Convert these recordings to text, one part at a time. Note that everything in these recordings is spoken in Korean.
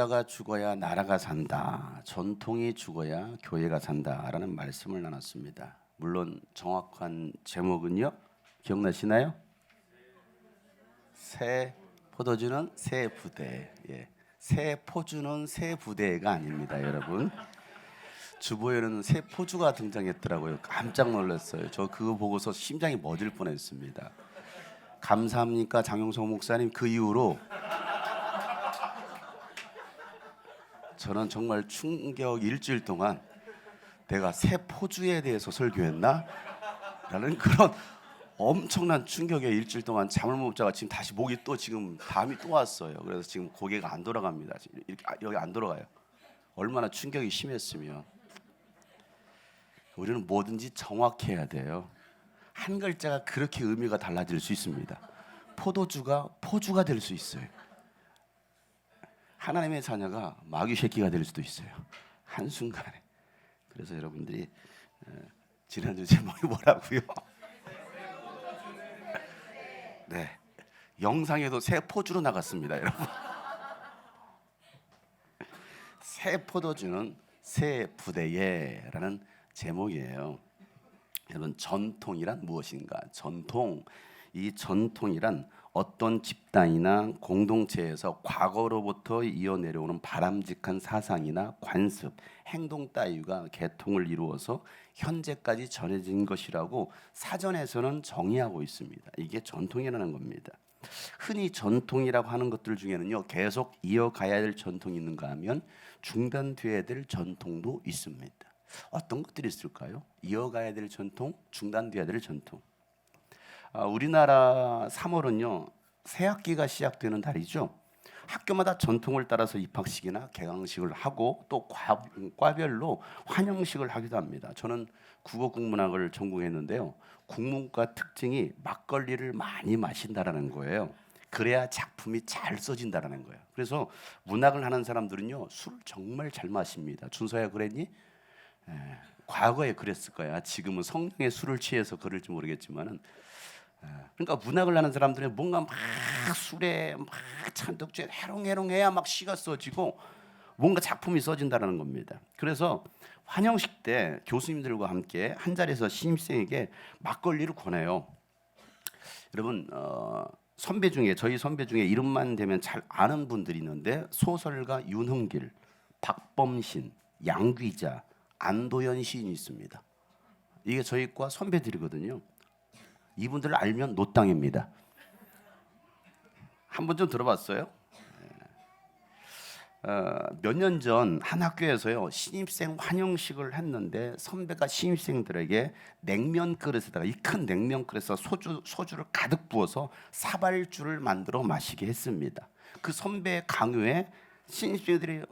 지도자가 죽어야 나라가 산다. 전통이 죽어야 교회가 산다라는 말씀을 나눴습니다. 물론 정확한 제목은요. 기억나시나요? 새 포도주는 새 부대. 새 포주는 새 부대가 아닙니다, 여러분. 주보에는 새 포주가 등장했더라고요. 깜짝 놀랐어요. 저 그거 보고서 심장이 멎을 뻔했습니다. 감사합니까, 장용석 목사님. 그 이후로 저는 정말 충격 일주일 동안 내가 새 포주에 대해서 설교했나? 라는 그런 엄청난 충격에 일주일 동안 잠을 못 자가 지금 다시 목이 또 지금 담이 또 왔어요. 그래서 지금 고개가 안 돌아갑니다. 이렇게 여기 안 돌아가요. 얼마나 충격이 심했으면. 우리는 뭐든지 정확해야 돼요. 한 글자가 그렇게 의미가 달라질 수 있습니다. 포도주가 포주가 될 수 있어요. 하나님의 자녀가 마귀 새끼가 될 수도 있어요. 한순간에. 그래서 여러분들이 지난주 제목이 뭐라고요? 네, 영상에도 새 포주로 나갔습니다, 여러분. 새 포도주는 새 부대에라는 제목이에요. 여러분, 전통이란 무엇인가? 이 전통이란 어떤 집단이나 공동체에서 과거로부터 이어내려오는 바람직한 사상이나 관습, 행동 따위가 계통을 이루어서 현재까지 전해진 것이라고 사전에서는 정의하고 있습니다. 이게 전통이라는 겁니다. 흔히 전통이라고 하는 것들 중에는요, 계속 이어가야 될 전통이 있는가 하면 중단돼야 될 전통도 있습니다. 어떤 것들이 있을까요? 이어가야 될 전통, 중단돼야 될 전통. 우리나라 3월은요 새학기가 시작되는 달이죠. 학교마다 전통을 따라서 입학식이나 개강식을 하고 또 과별로 환영식을 하기도 합니다. 저는 국어 국문학을 전공했는데요. 국문과 특징이 막걸리를 많이 마신다라는 거예요. 그래야 작품이 잘 써진다라는 거예요. 그래서 문학을 하는 사람들은요 술을 정말 잘 마십니다. 준서야 그랬니? 과거에 그랬을 거야. 지금은 성령의 술을 취해서 그럴지 모르겠지만은. 그러니까 문학을 하는 사람들은 뭔가 막 술에 막 찬독주에 해롱해롱해야 막 시가 써지고 뭔가 작품이 써진다는 겁니다. 그래서 환영식 때 교수님들과 함께 한 자리에서 신입생에게 막걸리를 권해요. 여러분 저희 선배 중에 이름만 되면 잘 아는 분들이 있는데 소설가 윤흥길, 박범신, 양귀자, 안도현 시인이 있습니다. 이게 저희 과 선배들이거든요. 이분들을 알면 노땅입니다. 한 번 좀 들어봤어요? 몇 년 전 한 학교에서요 신입생 환영식을 했는데 선배가 신입생들에게 냉면 그릇에다가 이 큰 냉면 그릇에서 소주를 가득 부어서 사발주를 만들어 마시게 했습니다. 그 선배의 강요에 신입생들이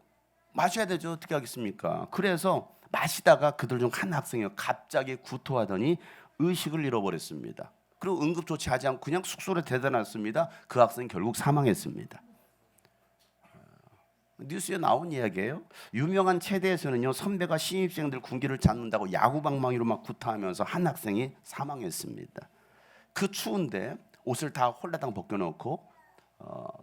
마셔야 되죠. 어떻게 하겠습니까? 그래서 마시다가 그들 중 한 학생이 갑자기 구토하더니 의식을 잃어버렸습니다. 그리고 응급조치하지 않고 그냥 숙소로 데려다 놨습니다. 그 학생이 결국 사망했습니다. 뉴스에 나온 이야기예요. 유명한 체대에서는요 선배가 신입생들 군기를 잡는다고 야구방망이로 막 구타하면서 한 학생이 사망했습니다. 그 추운데 옷을 다 홀라당 벗겨놓고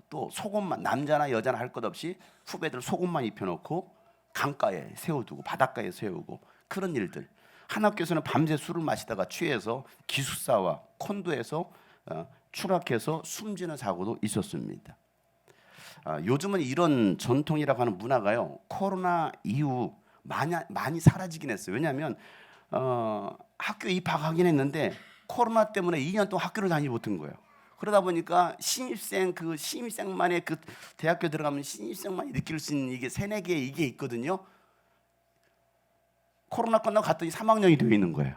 또 속옷만, 남자나 여자나 할 것 없이 후배들 속옷만 입혀놓고 강가에 세워두고 바닷가에 세우고 그런 일들. 한 학교에서는 밤새 술을 마시다가 취해서 기숙사와 콘도에서 추락해서 숨지는 사고도 있었습니다. 요즘은 이런 전통이라고 하는 문화가요 코로나 이후 많이 사라지긴 했어요. 왜냐하면 학교에 입학하긴 했는데 코로나 때문에 2년 동안 학교를 다니지 못한 거예요. 그러다 보니까 신입생만의 그 대학교 들어가면 신입생만이 느낄 수 있는 이게 새내기에 이게 있거든요. 코로나 끝나고 갔더니 3학년이 되어 있는 거예요.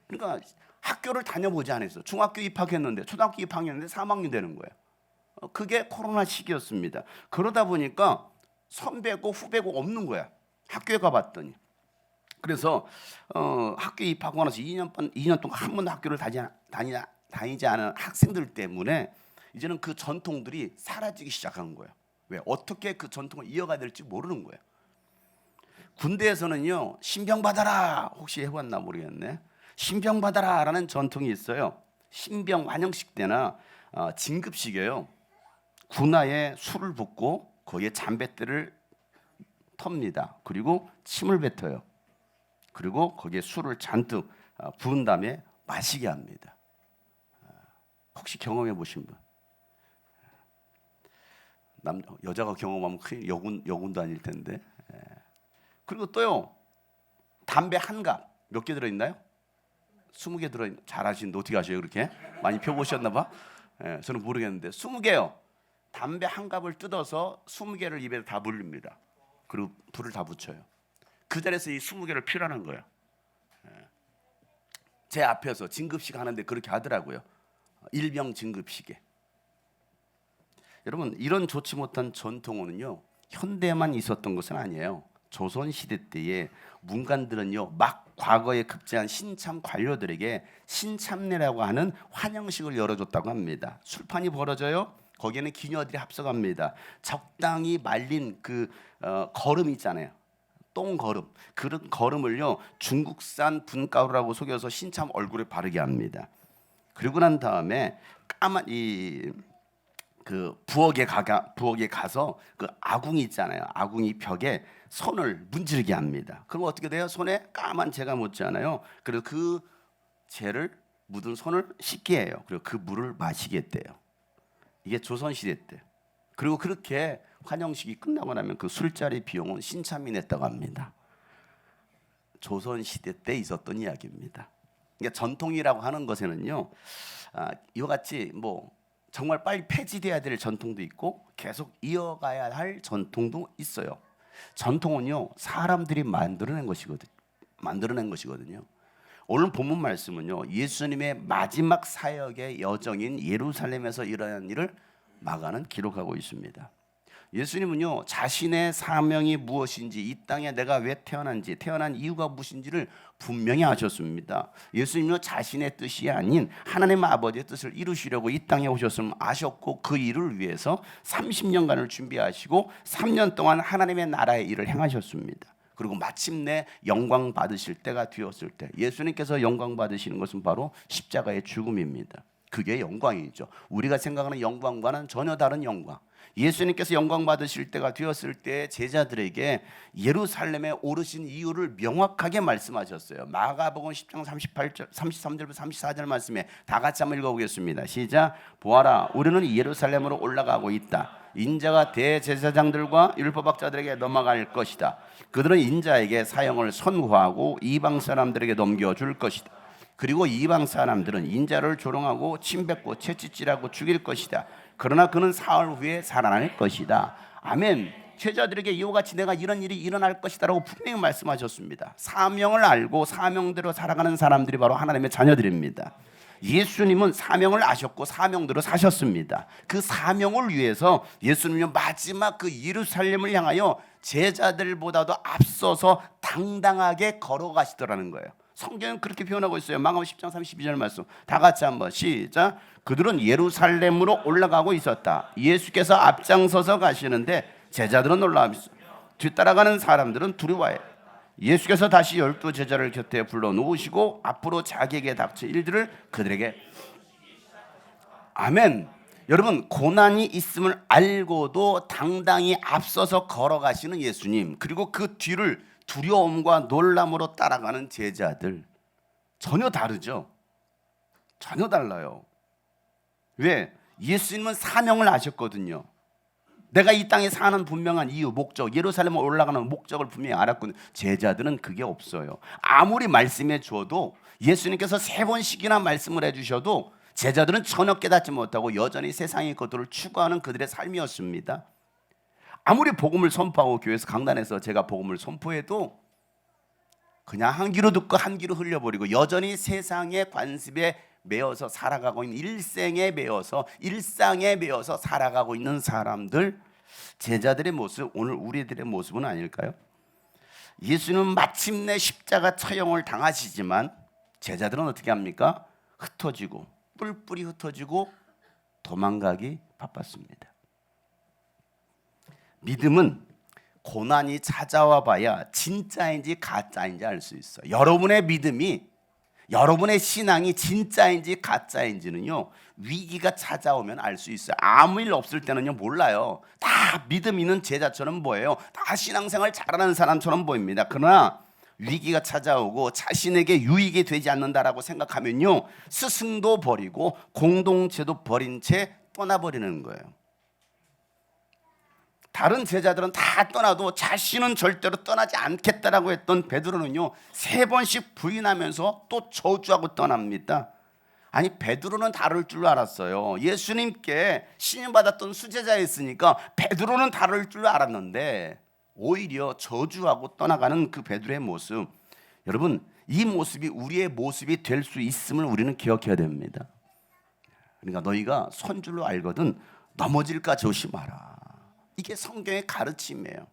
그러니까 학교를 다녀보지 않았어요. 중학교 입학했는데 초등학교 입학했는데 3학년 되는 거예요. 그게 코로나 시기였습니다. 그러다 보니까 선배고 후배고 없는 거야. 학교에 가봤더니. 그래서 학교 입학하고 나서 2년 동안 한 번도 학교를 다니지 않은 학생들 때문에 이제는 그 전통들이 사라지기 시작한 거예요. 왜? 어떻게 그 전통을 이어가야 될지 모르는 거예요. 군대에서는요 신병 받아라 혹시 해봤나 모르겠네. 신병 받아라라는 전통이 있어요. 신병 환영식 때나 진급식이에요. 군화에 술을 붓고 거기에 잠뱃대를 텁니다. 그리고 침을 뱉어요. 그리고 거기에 술을 잔뜩 부은 다음에 마시게 합니다. 혹시 경험해 보신 분? 여자가 경험하면 큰일, 여군도 아닐 텐데. 그리고 또요, 담배 한 갑 몇 개 들어있나요? 20개 들어있는. 잘하시는데 어떻게 아셔요? 그렇게 많이 펴보셨나 봐. 저는 모르겠는데 20개요. 담배 한 갑을 뜯어서 20개를 입에 다 물립니다. 그리고 불을 다 붙여요. 그 자리에서 이 20개를 피라는 거예요. 제 앞에서 진급식 하는데 그렇게 하더라고요. 일병 진급식에. 여러분, 이런 좋지 못한 전통은요, 현대에만 있었던 것은 아니에요. 조선시대 때에 문관들은요, 막 과거에 급제한 신참 관료들에게 신참례라고 하는 환영식을 열어줬다고 합니다. 술판이 벌어져요. 거기에는 기녀들이 합석합니다. 적당히 말린 그 거름 있잖아요. 똥거름. 그런 거름을요, 중국산 분가루라고 속여서 신참 얼굴에 바르게 합니다. 그리고 난 다음에 까만 부엌에 가서 그 아궁이 있잖아요. 아궁이 벽에 손을 문지르게 합니다. 그럼 어떻게 돼요? 손에 까만 재가 묻지 않아요. 그래서 그 재를 묻은 손을 씻게 해요. 그리고 그 물을 마시게 돼요. 이게 조선시대 때. 그리고 그렇게 환영식이 끝나고 나면 그 술자리 비용은 신참이 냈다고 합니다. 조선시대 때 있었던 이야기입니다. 그러니까 전통이라고 하는 것에는요, 이와 같이 정말 빨리 폐지돼야 될 전통도 있고 계속 이어가야 할 전통도 있어요. 전통은요, 사람들이 만들어낸 것이거든요. 오늘 본문 말씀은요, 예수님의 마지막 사역의 여정인 예루살렘에서 일어난 일을 마가는 기록하고 있습니다. 예수님은요, 자신의 사명이 무엇인지, 이 땅에 내가 왜 태어난지, 태어난 이유가 무엇인지를 분명히 아셨습니다. 예수님은요, 자신의 뜻이 아닌 하나님 아버지의 뜻을 이루시려고 이 땅에 오셨음을 아셨고, 그 일을 위해서 30년간을 준비하시고 3년 동안 하나님의 나라의 일을 행하셨습니다. 그리고 마침내 영광 받으실 때가 되었을 때, 예수님께서 영광 받으시는 것은 바로 십자가의 죽음입니다. 그게 영광이죠. 우리가 생각하는 영광과는 전혀 다른 영광. 예수님께서 영광 받으실 때가 되었을 때 제자들에게 예루살렘에 오르신 이유를 명확하게 말씀하셨어요. 마가복음 10장 33절부터 34절 말씀에 다 같이 한번 읽어보겠습니다. 시작. 보아라, 우리는 예루살렘으로 올라가고 있다. 인자가 대제사장들과 율법학자들에게 넘어갈 것이다. 그들은 인자에게 사형을 선고하고 이방 사람들에게 넘겨줄 것이다. 그리고 이방 사람들은 인자를 조롱하고 침뱉고 채찍질하고 죽일 것이다. 그러나 그는 사흘 후에 살아날 것이다. 아멘. 제자들에게 이와 같이 내가 이런 일이 일어날 것이다라고 분명히 말씀하셨습니다. 사명을 알고 사명대로 살아가는 사람들이 바로 하나님의 자녀들입니다. 예수님은 사명을 아셨고 사명대로 사셨습니다. 그 사명을 위해서 예수님은 마지막 그 예루살렘을 향하여 제자들보다도 앞서서 당당하게 걸어가시더라는 거예요. 성경은 그렇게 표현하고 있어요. 마가복음 10장 32절 말씀 다 같이 한번 시작. 그들은 예루살렘으로 올라가고 있었다. 예수께서 앞장서서 가시는데 제자들은 놀라며 뒤따라가는 사람들은 두려워해. 예수께서 다시 12 제자를 곁에 불러놓으시고 앞으로 자기에게 닥칠 일들을 그들에게. 아멘. 여러분, 고난이 있음을 알고도 당당히 앞서서 걸어가시는 예수님, 그리고 그 뒤를 두려움과 놀람으로 따라가는 제자들, 전혀 다르죠. 전혀 달라요. 왜? 예수님은 사명을 아셨거든요. 내가 이 땅에 사는 분명한 이유, 목적, 예루살렘에 올라가는 목적을 분명히 알았거든요. 제자들은 그게 없어요. 아무리 말씀해 주어도, 예수님께서 3번씩이나 말씀을 해주셔도 제자들은 전혀 깨닫지 못하고 여전히 세상의 것들을 추구하는 그들의 삶이었습니다. 아무리 복음을 선포하고 교회에서 강단에서 제가 복음을 선포해도 그냥 한 귀로 듣고 한 귀로 흘려버리고 여전히 세상의 관습에 매여서 살아가고 있는, 일상에 매여서 살아가고 있는 사람들, 제자들의 모습, 오늘 우리들의 모습은 아닐까요? 예수님은 마침내 십자가 처형을 당하시지만 제자들은 어떻게 합니까? 흩어지고 뿔뿔이 흩어지고 도망가기 바빴습니다. 믿음은 고난이 찾아와 봐야 진짜인지 가짜인지 알 수 있어요. 여러분의 믿음이 여러분의 신앙이 진짜인지 가짜인지는요, 위기가 찾아오면 알 수 있어요. 아무 일 없을 때는요 몰라요. 다 믿음 있는 제자처럼 보여요. 다 신앙생활 잘하는 사람처럼 보입니다. 그러나 위기가 찾아오고 자신에게 유익이 되지 않는다라고 생각하면요, 스승도 버리고 공동체도 버린 채 떠나버리는 거예요. 다른 제자들은 다 떠나도 자신은 절대로 떠나지 않겠다라고 했던 베드로는요 3번씩 부인하면서 또 저주하고 떠납니다. 아니, 베드로는 다를 줄 알았어요. 예수님께 신임받았던 수제자였으니까 베드로는 다를 줄 알았는데 오히려 저주하고 떠나가는 그 베드로의 모습, 여러분, 이 모습이 우리의 모습이 될 수 있음을 우리는 기억해야 됩니다. 그러니까 너희가 선줄로 알거든 넘어질까 조심하라. 이게 성경의 가르침이에요.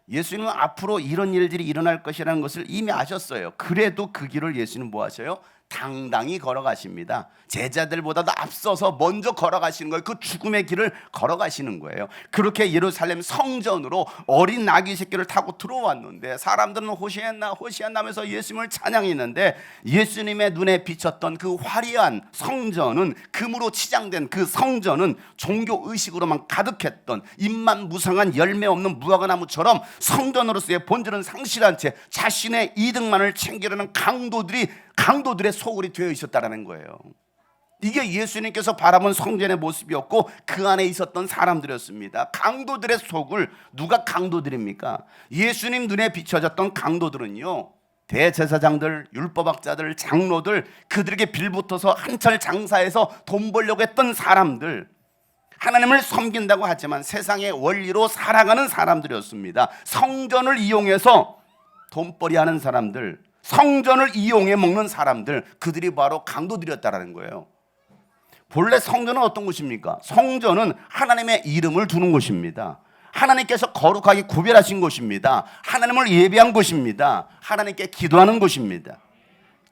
예수님은 앞으로 이런 일들이 일어날 것이라는 것을 이미 아셨어요. 그래도 그 길을 예수님은 뭐 하셔요? 당당히 걸어가십니다. 제자들보다도 앞서서 먼저 걸어가시는 거예요. 그 죽음의 길을 걸어가시는 거예요. 그렇게 예루살렘 성전으로 어린 나귀 새끼를 타고 들어왔는데 사람들은 호시안나 호시안나 하면서 예수님을 찬양했는데, 예수님의 눈에 비쳤던 그 화려한 성전은, 금으로 치장된 그 성전은 종교 의식으로만 가득했던 입만 무성한 열매 없는 무화과나무처럼 성전으로서의 본질은 상실한 채 자신의 이득만을 챙기려는 강도들의 소굴이 되어 있었다는 거예요. 이게 예수님께서 바라본 성전의 모습이었고 그 안에 있었던 사람들이었습니다. 강도들의 속을, 누가 강도들입니까? 예수님 눈에 비춰졌던 강도들은요, 대제사장들, 율법학자들, 장로들, 그들에게 빌붙어서 한철 장사해서 돈 벌려고 했던 사람들, 하나님을 섬긴다고 하지만 세상의 원리로 살아가는 사람들이었습니다. 성전을 이용해서 돈벌이하는 사람들, 성전을 이용해 먹는 사람들, 그들이 바로 강도들이었다라는 거예요. 본래 성전은 어떤 곳입니까? 성전은 하나님의 이름을 두는 곳입니다. 하나님께서 거룩하게 구별하신 곳입니다. 하나님을 예배한 곳입니다. 하나님께 기도하는 곳입니다.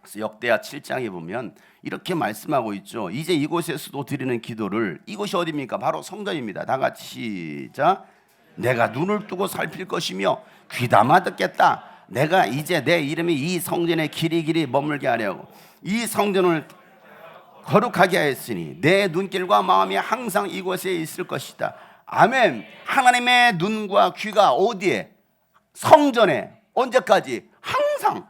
그래서 역대하 7장에 보면 이렇게 말씀하고 있죠. 이제 이곳에서도 드리는 기도를, 이곳이 어디입니까? 바로 성전입니다. 다 같이 시작. 내가 눈을 뜨고 살필 것이며 귀담아 듣겠다. 내가 이제 내 이름이 이 성전에 길이 머물게 하려고 이 성전을 거룩하게 하였으니 내 눈길과 마음이 항상 이곳에 있을 것이다. 아멘. 하나님의 눈과 귀가 어디에? 성전에. 언제까지? 항상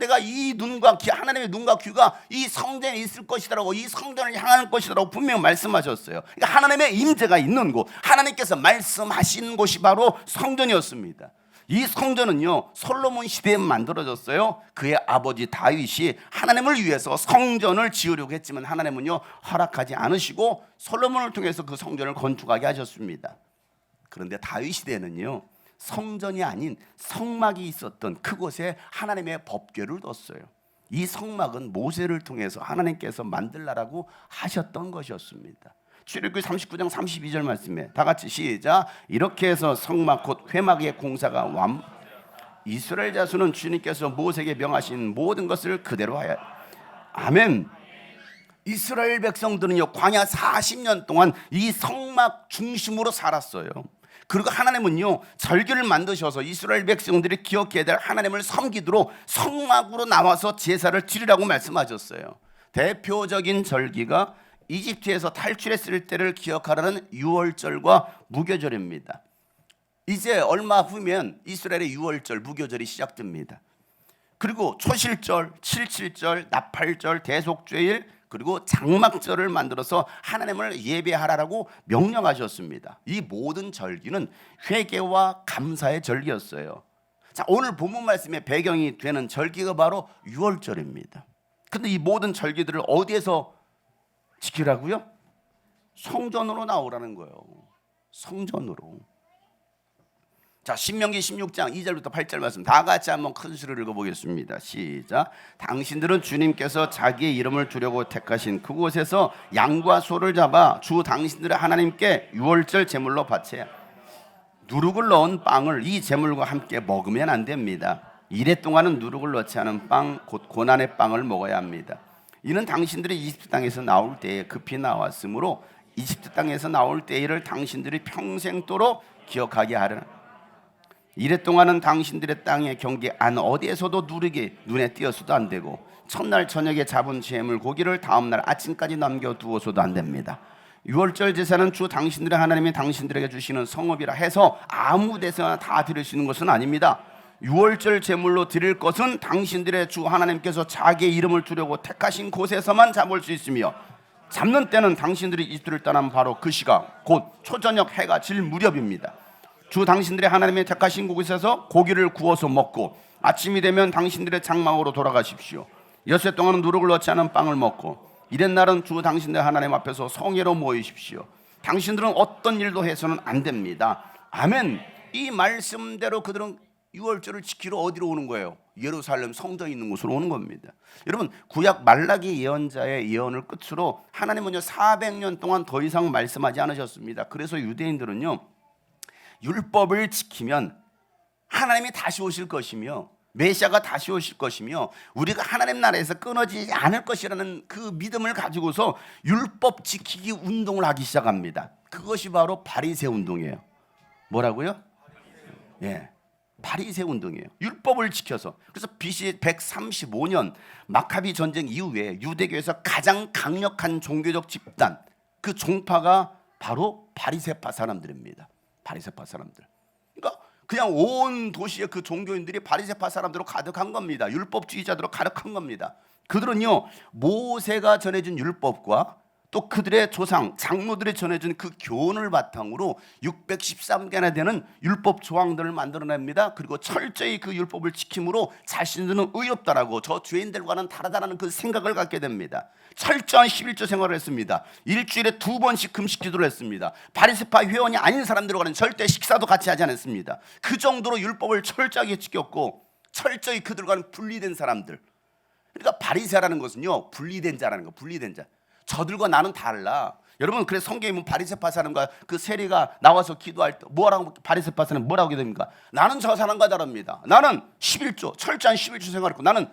내가 이 눈과 귀, 하나님의 눈과 귀가 이 성전에 있을 것이라고, 이 성전을 향하는 것이라고 분명히 말씀하셨어요. 그러니까 하나님의 임재가 있는 곳, 하나님께서 말씀하신 곳이 바로 성전이었습니다. 이 성전은요 솔로몬 시대에 만들어졌어요. 그의 아버지 다윗이 하나님을 위해서 성전을 지으려고 했지만 하나님은요 허락하지 않으시고 솔로몬을 통해서 그 성전을 건축하게 하셨습니다. 그런데 다윗 시대에는요 성전이 아닌 성막이 있었던 그곳에 하나님의 법궤를 뒀어요. 이 성막은 모세를 통해서 하나님께서 만들라라고 하셨던 것이었습니다. 출애굽기 39장 32절 말씀에 다 같이 시작. 이렇게 해서 성막 곧 회막의 공사가 이스라엘 자손은 주님께서 모세에게 명하신 모든 것을 그대로 하여. 아멘. 이스라엘 백성들은요 광야 40년 동안 이 성막 중심으로 살았어요. 그리고 하나님은요 절기를 만드셔서 이스라엘 백성들이 기억해야 될 하나님을 섬기도록 성막으로 나와서 제사를 드리라고 말씀하셨어요. 대표적인 절기가 이집트에서 탈출했을 때를 기억하라는 유월절과 무교절입니다. 이제 얼마 후면 이스라엘의 유월절, 무교절이 시작됩니다. 그리고 초실절, 칠칠절, 나팔절, 대속죄일, 그리고 장막절을 만들어서 하나님을 예배하라고 명령하셨습니다. 이 모든 절기는 회개와 감사의 절기였어요. 자, 오늘 본문 말씀의 배경이 되는 절기가 바로 유월절입니다. 근데 이 모든 절기들을 어디에서 지키라고요? 성전으로 나오라는 거예요. 성전으로. 자, 신명기 16장 2절부터 8절 말씀 다 같이 한번 큰 소리를 읽어보겠습니다. 시작. 당신들은 주님께서 자기의 이름을 두려고 택하신 그곳에서 양과 소를 잡아 주 당신들의 하나님께 유월절 제물로 바쳐야, 누룩을 넣은 빵을 이 제물과 함께 먹으면 안 됩니다. 이래 동안은 누룩을 넣지 않은 빵, 곧 고난의 빵을 먹어야 합니다. 이는 당신들이 이집트 땅에서 나올 때에 급히 나왔으므로 이집트 땅에서 나올 때를 당신들이 평생도록 기억하게 하려는. 이랫동안은 당신들의 땅의 경계 안 어디에서도 누르게 눈에 띄어서도 안 되고 첫날 저녁에 잡은 재물 고기를 다음날 아침까지 남겨두어서도 안 됩니다. 유월절 제사는 주 당신들의 하나님이 당신들에게 주시는 성업이라 해서 아무 데서나 다 드릴 수 있는 것은 아닙니다. 유월절 제물로 드릴 것은 당신들의 주 하나님께서 자기의 이름을 두려고 택하신 곳에서만 잡을 수 있으며 잡는 때는 당신들이 이집트를 떠난 바로 그 시각 곧 초저녁 해가 질 무렵입니다. 주 당신들의 하나님의 택하신 곳에서 고기를 구워서 먹고 아침이 되면 당신들의 장막으로 돌아가십시오. 엿새 동안은 누룩을 넣지 않은 빵을 먹고 이튿날은 주 당신들의 하나님 앞에서 성회로 모이십시오. 당신들은 어떤 일도 해서는 안 됩니다. 아멘. 이 말씀대로 그들은 유월절을 지키러 어디로 오는 거예요? 예루살렘 성전에 있는 곳으로 오는 겁니다. 여러분, 구약 말라기 예언자의 예언을 끝으로 하나님은요 400년 동안 더 이상 말씀하지 않으셨습니다. 그래서 유대인들은요 율법을 지키면 하나님이 다시 오실 것이며 메시아가 다시 오실 것이며 우리가 하나님 나라에서 끊어지지 않을 것이라는 그 믿음을 가지고서 율법 지키기 운동을 하기 시작합니다. 그것이 바로 바리새 운동이에요. 뭐라고요? 예, 바리새 운동이에요. 율법을 지켜서. 그래서 BC 135년 마카비 전쟁 이후에 유대교에서 가장 강력한 종교적 집단, 그 종파가 바로 바리새파 사람들입니다. 바리새파 사람들. 그러니까 그냥 온 도시에 그 종교인들이 바리새파 사람들로 가득한 겁니다. 율법주의자들로 가득한 겁니다. 그들은요 모세가 전해준 율법과 또 그들의 조상 장로들이 전해준 그 교훈을 바탕으로 613개나 되는 율법 조항들을 만들어냅니다. 그리고 철저히 그 율법을 지킴으로 자신들은 의롭다라고 저 죄인들과는 다르다라는 그 생각을 갖게 됩니다. 철저한 11조 생활을 했습니다. 일주일에 2번씩 금식 기도를 했습니다. 바리새파 회원이 아닌 사람들과는 절대 식사도 같이 하지 않았습니다. 그 정도로 율법을 철저하게 지켰고 철저히 그들과는 분리된 사람들. 그러니까 바리새라는 것은요 분리된 자라는 거. 분리된 자. 저들과 나는 달라. 여러분 그래서 성경에 보면 바리새파 사람과 그 세리가 나와서 기도할 때 뭐라고 바리새파 사람 뭐라고 하게 됩니까? 나는 저 사람과 다릅니다. 나는 11조 철저한 11조 생활했고 나는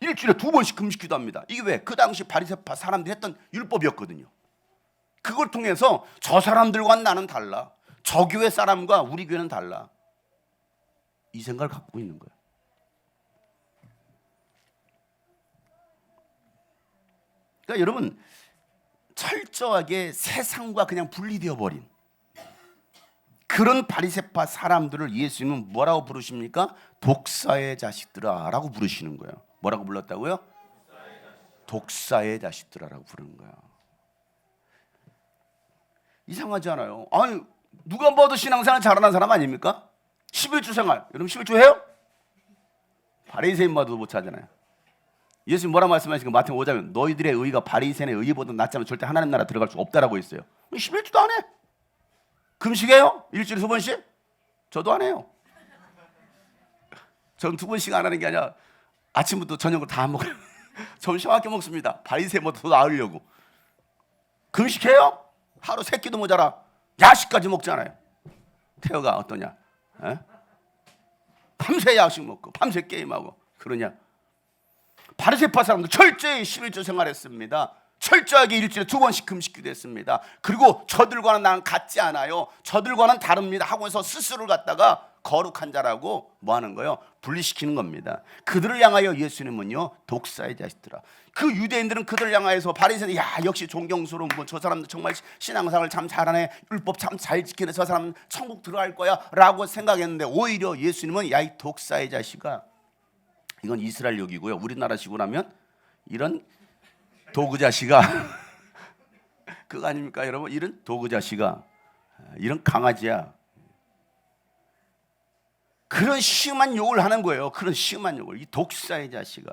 일주일에 2번씩 금식 기도합니다. 이게 왜? 그 당시 바리새파 사람들이 했던 율법이었거든요. 그걸 통해서 저 사람들과는 나는 달라. 저 교회 사람과 우리 교회는 달라. 이 생각을 갖고 있는 거예요. 그러니까 여러분 철저하게 세상과 그냥 분리되어 버린 그런 바리새파 사람들을 예수님은 뭐라고 부르십니까? 독사의 자식들아 라고 부르시는 거예요. 뭐라고 불렀다고요? 독사의 자식들아라고 부르는 거야. 이상하지 않아요? 아니 누가 봐도 신앙생활 잘하는 사람 아닙니까? 11주 생활. 여러분 11주 해요? 바리새인 봐도 못 하잖아요. 예수님 뭐라 말씀하시니까 마태복음 5장에 너희들의 의가 바리새인의 의보다 낫지 않으면 절대 하나님 나라 들어갈 수 없다라고 했어요. 11주도 안 해. 금식해요? 일주일에 2번씩? 저도 안 해요. 저는 2번씩 안 하는 게 아니라 아침부터 저녁을 다 안 먹어요. 점심 함께 먹습니다. 바리새인보다 더 나으려고. 금식해요? 하루 3끼도 모자라 야식까지 먹잖아요. 태호가 어떠냐? 에? 밤새 야식 먹고 밤새 게임하고 그러냐? 바리새파 사람들 철저히 11조 생활했습니다. 철저하게 일주일에 2번씩 금식 기도했습니다. 그리고 저들과는 나는 같지 않아요. 저들과는 다릅니다 하고서 스스로를 갖다가 거룩한 자라고 뭐 하는 거예요? 분리시키는 겁니다. 그들을 향하여 예수님은요 독사의 자식들아. 그 유대인들은 그들을 향하여서 바리새인들 야 역시 존경스러운 뭐 저 사람들 정말 신앙생활 참 잘하네. 율법 참 잘 지키네. 저 사람 천국 들어갈 거야 라고 생각했는데 오히려 예수님은 야 이 독사의 자식아. 이건 이스라엘역이고요. 우리나라식으로 하면 이런 도구자식아 그거 아닙니까 여러분? 이런 도구자식아 이런 강아지야. 그런 심한 욕을 하는 거예요. 그런 심한 욕을. 이 독사의 자식아.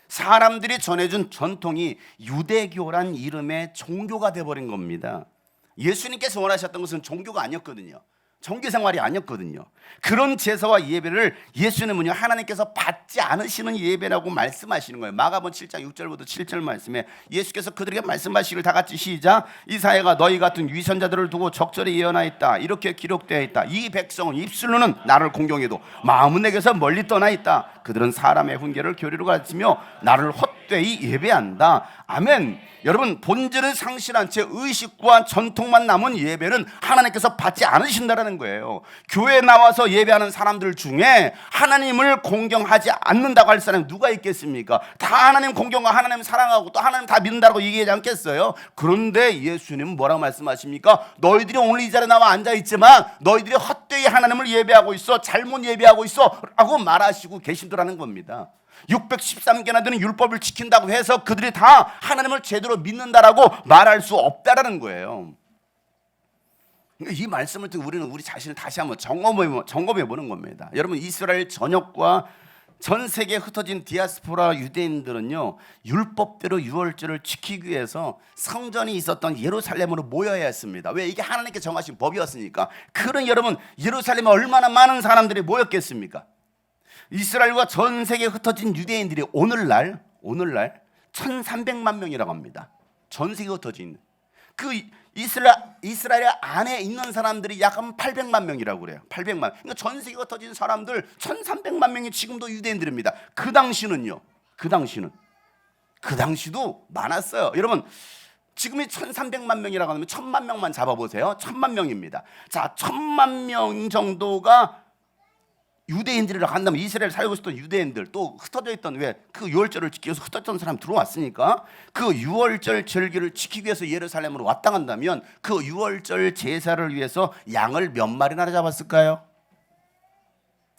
사람들이 전해준 전통이 유대교란 이름의 종교가 돼버린 겁니다. 예수님께서 원하셨던 것은 종교가 아니었거든요. 종교생활이 아니었거든요. 그런 제사와 예배를 예수님은요 하나님께서 받지 않으시는 예배라고 말씀하시는 거예요. 마가복음 7장 6절부터 7절 말씀에 예수께서 그들에게 말씀하시기를 다 같이 시작. 이사야가 너희 같은 위선자들을 두고 적절히 예언하였다. 이렇게 기록되어 있다. 이 백성은 입술로는 나를 공경해도 마음은 내게서 멀리 떠나 있다. 그들은 사람의 훈계를 교리로 가르치며 나를 헛되이 예배한다. 아멘. 여러분, 본질을 상실한 채 의식과 전통만 남은 예배는 하나님께서 받지 않으신다라는 거예요. 교회에 나와서 예배하는 사람들 중에 하나님을 공경하지 않는다고 할 사람이 누가 있겠습니까? 다 하나님 공경과 하나님 사랑하고 또 하나님 다 믿는다고 얘기하지 않겠어요? 그런데 예수님은 뭐라고 말씀하십니까? 너희들이 오늘 이 자리에 나와 앉아있지만 너희들이 헛되이 하나님을 예배하고 있어, 잘못 예배하고 있어 라고 말하시고 계시더라는 겁니다. 613개나 되는 율법을 지킨다고 해서 그들이 다 하나님을 제대로 믿는다라고 말할 수 없다라는 거예요. 이 말씀을 듣고 우리는 우리 자신을 다시 한번 점검해 보는 겁니다. 여러분, 이스라엘 전역과 전 세계에 흩어진 디아스포라 유대인들은요, 율법대로 유월절을 지키기 위해서 성전이 있었던 예루살렘으로 모여야 했습니다. 왜? 이게 하나님께 정하신 법이었으니까. 그런 여러분, 예루살렘에 얼마나 많은 사람들이 모였겠습니까? 이스라엘과 전 세계에 흩어진 유대인들이 오늘날 1300만 명이라고 합니다. 전 세계에 흩어진 그 이스라엘 안에 있는 사람들이 약 800만 명이라고 그래요. 800만. 그러니까 전 세계에 흩어진 사람들 1300만 명이 지금도 유대인들입니다. 그 당시는요. 그 당시도 많았어요. 여러분, 지금이 1300만 명이라고 하면 1000만 명만 잡아보세요. 1000만 명입니다. 자, 1000만 명 정도가 유대인들이라고 한다면 이스라엘 살고 있었던 유대인들, 또 흩어져 있던, 왜? 그 유월절을 지키기 위해서 흩어졌던 사람 들어왔으니까 그 유월절 절기를 지키기 위해서 예루살렘으로 왔다 간다면 그 유월절 제사를 위해서 양을 몇 마리나 잡았을까요?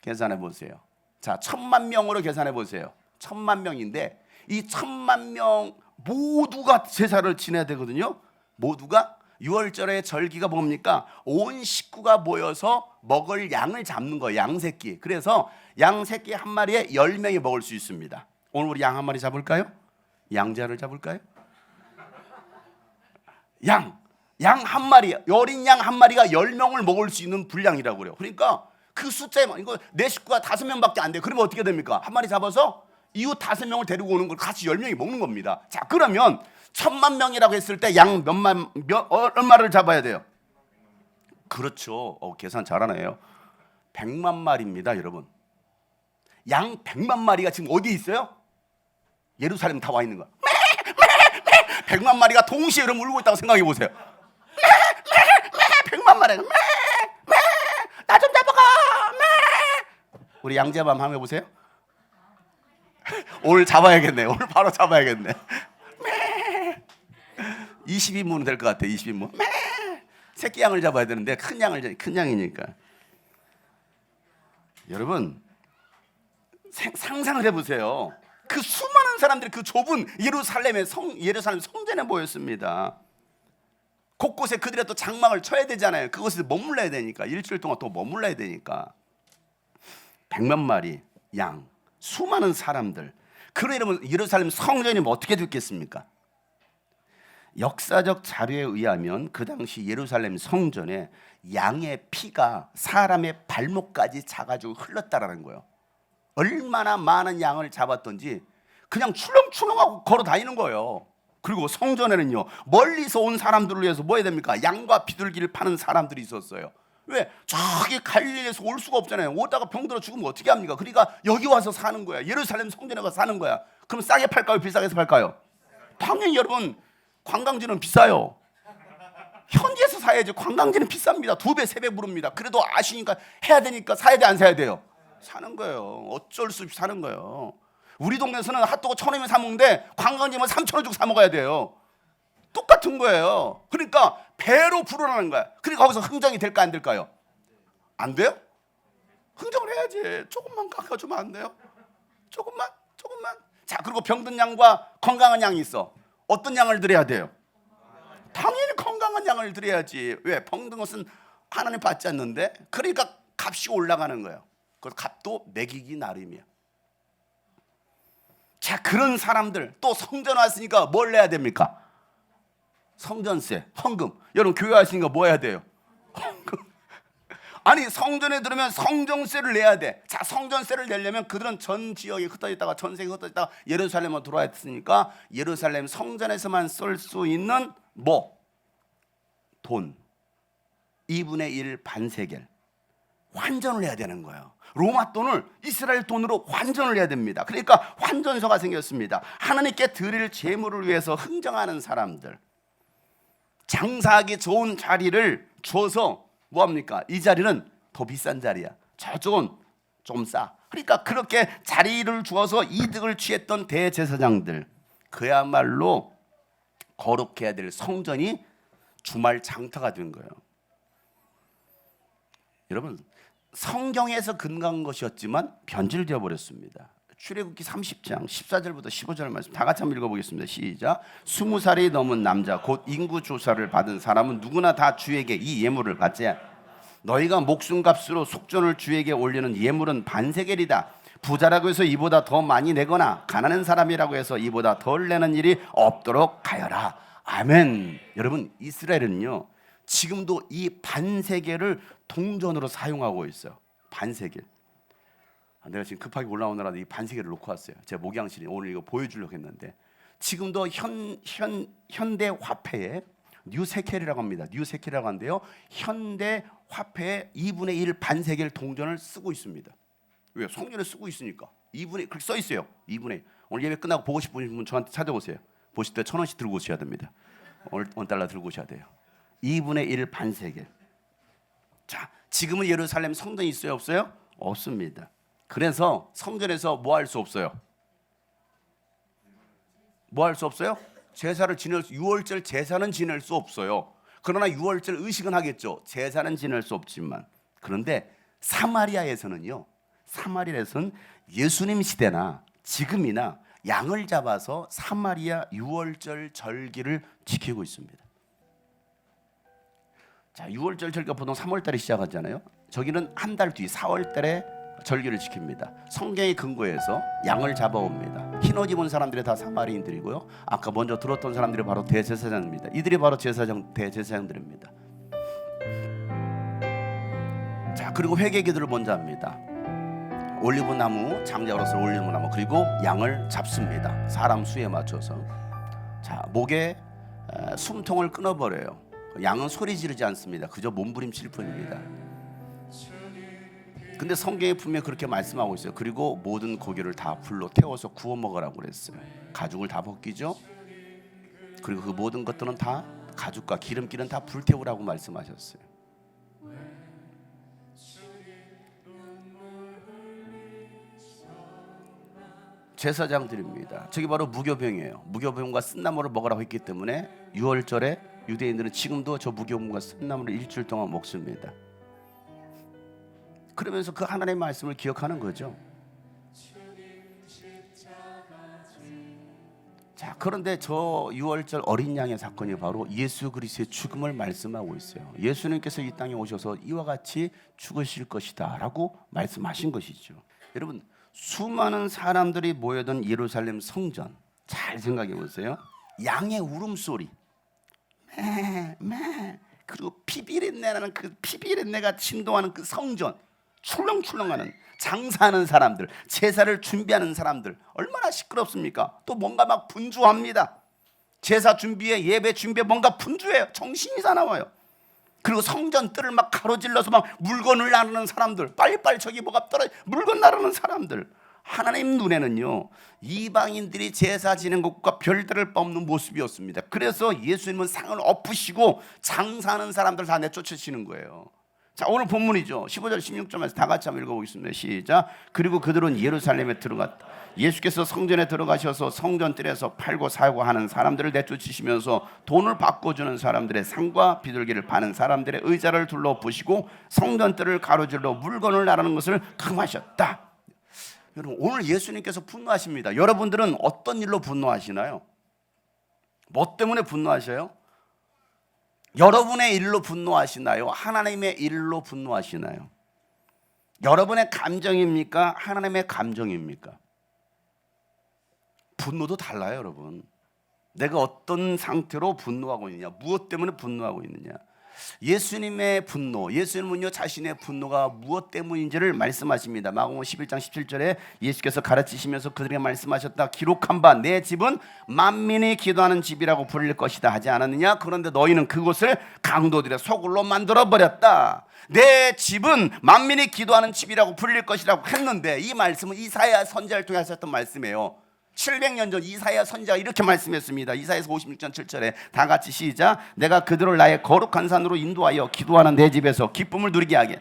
계산해 보세요. 자, 1000만 명으로 계산해 보세요. 1000만 명인데 이 1000만 명 모두가 제사를 지내야 되거든요. 모두가. 유월절의 절기가 뭡니까? 온 식구가 모여서 먹을 양을 잡는 거예요. 양새끼. 그래서 양새끼 한 마리에 10명이 먹을 수 있습니다. 오늘 우리 양 한 마리 잡을까요? 양자를 잡을까요? 양 한 마리, 어린 양 한 마리가 10명을 먹을 수 있는 분량이라고 그래요. 그러니까 그 숫자에, 이거 내 식구가 5명밖에 안 돼요. 그러면 어떻게 됩니까? 한 마리 잡아서 이웃 5명을 데리고 오는 걸 같이 10명이 먹는 겁니다. 자, 그러면 1000만 명이라고 했을 때 양 얼마를 잡아야 돼요? 그렇죠. 계산 잘하네요. 100만 마리입니다, 여러분. 양 100만 마리가 지금 어디에 있어요? 예루살렘 다 와 있는 거야. 100만 마리가 동시에 이러면 울고 있다고 생각해 보세요. 100만 마리가 나 좀 잡아가. 우리 양잡아 한번 해보세요. 오늘 잡아야겠네. 오늘 바로 잡아야겠네. 20인분은 될 것 같아. 20인분. 새끼 양을 잡아야 되는데 큰 양이니까. 여러분, 상상을 해보세요. 그 수많은 사람들이 그 좁은 예루살렘 성전에 모였습니다. 곳곳에 그들의 또 장막을 쳐야 되잖아요. 그곳에 머물러야 되니까. 일주일 동안 또 머물러야 되니까. 100만 마리 양, 수많은 사람들. 그러면 예루살렘 성전이 어떻게 됐겠습니까? 역사적 자료에 의하면 그 당시 예루살렘 성전에 양의 피가 사람의 발목까지 차가지고 흘렀다라는 거예요. 얼마나 많은 양을 잡았던지 그냥 출렁출렁하고 걸어 다니는 거예요. 그리고 성전에는요, 멀리서 온 사람들을 위해서 뭐 해야 됩니까? 양과 비둘기를 파는 사람들이 있었어요. 왜? 저기 갈릴리에서 올 수가 없잖아요. 오다가 병들어 죽으면 어떻게 합니까? 그러니까 여기 와서 사는 거야. 예루살렘 성전에 가서 사는 거야. 그럼 싸게 팔까요? 비싸게 팔까요? 당연히 여러분, 관광지는 비싸요. 현지에서 사야지. 관광지는 비쌉니다. 2배, 3배 부릅니다. 그래도 아시니까 해야 되니까 사야 돼, 안 사야 돼요? 사는 거예요. 어쩔 수 없이 사는 거예요. 우리 동네에서는 핫도그 1,000원이면 사 먹는데 관광지면 3,000원 주고 사 먹어야 돼요. 똑같은 거예요. 그러니까 배로 불어나는 거야. 그러니까 거기서 흥정이 될까 안 될까요? 안 돼요? 흥정을 해야지. 조금만 깎아주면 안 돼요? 조금만. 자, 그리고 병든 양과 건강한 양이 있어. 어떤 양을 드려야 돼요? 당연히 건강한 양을 드려야지. 왜? 병든 것은 하나님 받지 않는데. 그러니까 값이 올라가는 거예요. 그 값도 매기기 나름이야. 자, 그런 사람들 또 성전 왔으니까 뭘 내야 됩니까? 성전세, 헌금. 여러분, 교회 왔으니까 뭐 해야 돼요? 헌금. 아니, 성전에 들으면 성전세를 내야 돼. 자, 성전세를 내려면 그들은 전 지역에 흩어져 있다가 전 세계에 흩어져 있다가 예루살렘으로 들어와 있으니까 예루살렘 성전에서만 쓸 수 있는 돈 2분의 1 반세겔. 환전을 해야 되는 거예요. 로마 돈을 이스라엘 돈으로 환전을 해야 됩니다. 그러니까 환전소가 생겼습니다. 하나님께 드릴 제물을 위해서 흥정하는 사람들, 장사하기 좋은 자리를 줘서 뭐합니까? 이 자리는 더 비싼 자리야, 저쪽은 좀 싸. 그러니까 그렇게 자리를 주어서 이득을 취했던 대제사장들, 그야말로 거룩해야 될 성전이 주말 장터가 된 거예요. 여러분, 성경에서 근거한 것이었지만 변질되어 버렸습니다. 출애굽기 30장 14절부터 15절 말씀 다 같이 한번 읽어보겠습니다. 시작. 20살이 넘은 남자 곧 인구 조사를 받은 사람은 누구나 다 주에게 이 예물을 갖지. 너희가 목숨값으로 속전을 주에게 올리는 예물은 반세겔이다. 부자라고 해서 이보다 더 많이 내거나 가난한 사람이라고 해서 이보다 덜 내는 일이 없도록 하여라. 아멘. 여러분, 이스라엘은요 지금도 이 반세겔을 동전으로 사용하고 있어요. 반세겔. 내가 지금 급하게 올라오느라 이 반세겔을 놓고 왔어요. 제 목양실이 오늘 이거 보여주려고 했는데, 지금도 현대 화폐에 뉴세켈이라고 합니다. 뉴세켈이라고 하는데요, 현대 화폐에 2분의 1 반세겔 동전을 쓰고 있습니다. 왜? 성전에 쓰고 있으니까. 2분의 그렇게 써 있어요. 2분의 1. 오늘 예배 끝나고 보고 싶은 분 저한테 찾아오세요. 보실 때 1,000원씩 들고 오셔야 됩니다. $1 들고 오셔야 돼요. 2분의 1 반세겔. 자, 지금은 예루살렘 성전이 있어요, 없어요? 없습니다. 그래서 성전에서 뭐 할 수 없어요? 뭐 할 수 없어요? 제사를 지낼 유월절 제사는 지낼 수 없어요. 그러나 유월절 의식은 하겠죠. 제사는 지낼 수 없지만. 그런데 사마리아에서는요, 사마리아에서는 예수님 시대나 지금이나 양을 잡아서 사마리아 유월절 절기를 지키고 있습니다. 자, 유월절 절기가 보통 3월 달에 시작하잖아요. 저기는 한 달 뒤 4월 달에 절기를 지킵니다. 성경의 근거에서 양을 잡아옵니다. 흰옷 입은 사람들이 다 사마리인들이고요. 아까 먼저 들었던 사람들이 바로 대제사장입니다. 이들이 바로 대제사장들입니다. 자, 그리고 회개기도를 먼저 합니다. 올리브나무, 장작으로서 올리브나무, 그리고 양을 잡습니다. 사람 수에 맞춰서. 자, 목에 숨통을 끊어버려요. 양은 소리 지르지 않습니다. 그저 몸부림칠 뿐입니다. 근데 성경에 분명히 그렇게 말씀하고 있어요. 그리고 모든 고기를 다 불로 태워서 구워 먹으라고 그랬어요. 가죽을 다 벗기죠. 그리고 그 모든 것들은 다 가죽과 기름기는 다 불태우라고 말씀하셨어요. 제사장들입니다. 저기 바로 무교병이에요. 무교병과 쓴나물을 먹으라고 했기 때문에 유월절에 유대인들은 지금도 저 무교병과 쓴나물을 일주일 동안 먹습니다. 그러면서 그 하나님의 말씀을 기억하는 거죠. 자, 그런데 저 유월절 어린 양의 사건이 바로 예수 그리스도의 죽음을 말씀하고 있어요. 예수님께서 이 땅에 오셔서 이와 같이 죽으실 것이다 라고 말씀하신 것이죠. 여러분, 수많은 사람들이 모여든 예루살렘 성전, 잘 생각해 보세요. 양의 울음소리, 매, 그리고 피비린내나는 그 피비린내가 진동하는 그 성전, 출렁출렁하는 장사하는 사람들, 제사를 준비하는 사람들, 얼마나 시끄럽습니까? 또 뭔가 막 분주합니다. 제사 준비에, 예배 준비에 뭔가 분주해요. 정신이 사나워요. 그리고 성전 뜰을 막 가로질러서 막 물건을 나르는 사람들, 빨리빨리 저기 뭐가 떨어져 물건 나르는 사람들. 하나님 눈에는요, 이방인들이 제사 지낸 것과 별다를 바 없는 모습이었습니다. 그래서 예수님은 상을 엎으시고 장사하는 사람들 다 내쫓으시는 거예요. 자, 오늘 본문이죠. 15절 16절에서 다 같이 한번 읽어보겠습니다. 시작. 그리고 그들은 예루살렘에 들어갔다. 예수께서 성전에 들어가셔서 성전뜰에서 팔고 사고 하는 사람들을 내쫓으시면서 돈을 바꿔주는 사람들의 상과 비둘기를 파는 사람들의 의자를 둘러보시고 성전뜰을 가로질러 물건을 나르는 것을 금하셨다. 여러분, 오늘 예수님께서 분노하십니다. 여러분들은 어떤 일로 분노하시나요? 뭐 때문에 분노하셔요? 여러분의 일로 분노하시나요? 하나님의 일로 분노하시나요? 여러분의 감정입니까? 하나님의 감정입니까? 분노도 달라요, 여러분. 내가 어떤 상태로 분노하고 있느냐, 무엇 때문에 분노하고 있느냐. 예수님의 분노, 예수님은요 자신의 분노가 무엇 때문인지를 말씀하십니다. 마가복음 11장 17절에 예수께서 가르치시면서 그들에게 말씀하셨다. 기록한 바 내 집은 만민이 기도하는 집이라고 불릴 것이다 하지 않았느냐? 그런데 너희는 그곳을 강도들의 소굴로 만들어버렸다. 내 집은 만민이 기도하는 집이라고 불릴 것이라고 했는데, 이 말씀은 이사야 선지자를 통해 하셨던 말씀이에요. 700년 전 이사야 선지자가 이렇게 말씀했습니다. 이사야서 56장 7절에 다 같이 시작. 내가 그들을 나의 거룩한 산으로 인도하여 기도하는 내 집에서 기쁨을 누리게 하게,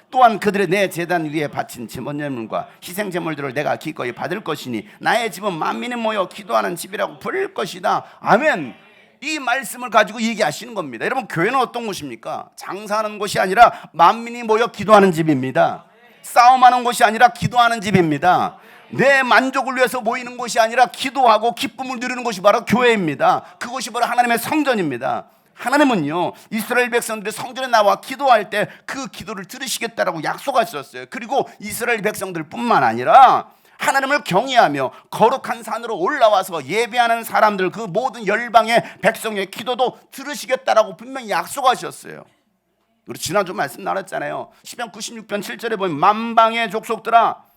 또한 그들의 내 제단 위에 바친 제물과 희생 제물들을 내가 기꺼이 받을 것이니 나의 집은 만민이 모여 기도하는 집이라고 부를 것이다. 아멘. 이 말씀을 가지고 얘기하시는 겁니다. 여러분, 교회는 어떤 곳입니까? 장사하는 곳이 아니라 만민이 모여 기도하는 집입니다. 싸움하는 곳이 아니라 기도하는 집입니다. 내 만족을 위해서 모이는 곳이 아니라 기도하고 기쁨을 누리는 곳이 바로 교회입니다. 그곳이 바로 하나님의 성전입니다. 하나님은요 이스라엘 백성들이 성전에 나와 기도할 때 그 기도를 들으시겠다라고 약속하셨어요. 그리고 이스라엘 백성들 뿐만 아니라 하나님을 경외하며 거룩한 산으로 올라와서 예배하는 사람들, 그 모든 열방의 백성의 기도도 들으시겠다라고 분명히 약속하셨어요. 우리 지난주 말씀 나눴잖아요. 시편 96편 7절에 보면 만방의 족속들아,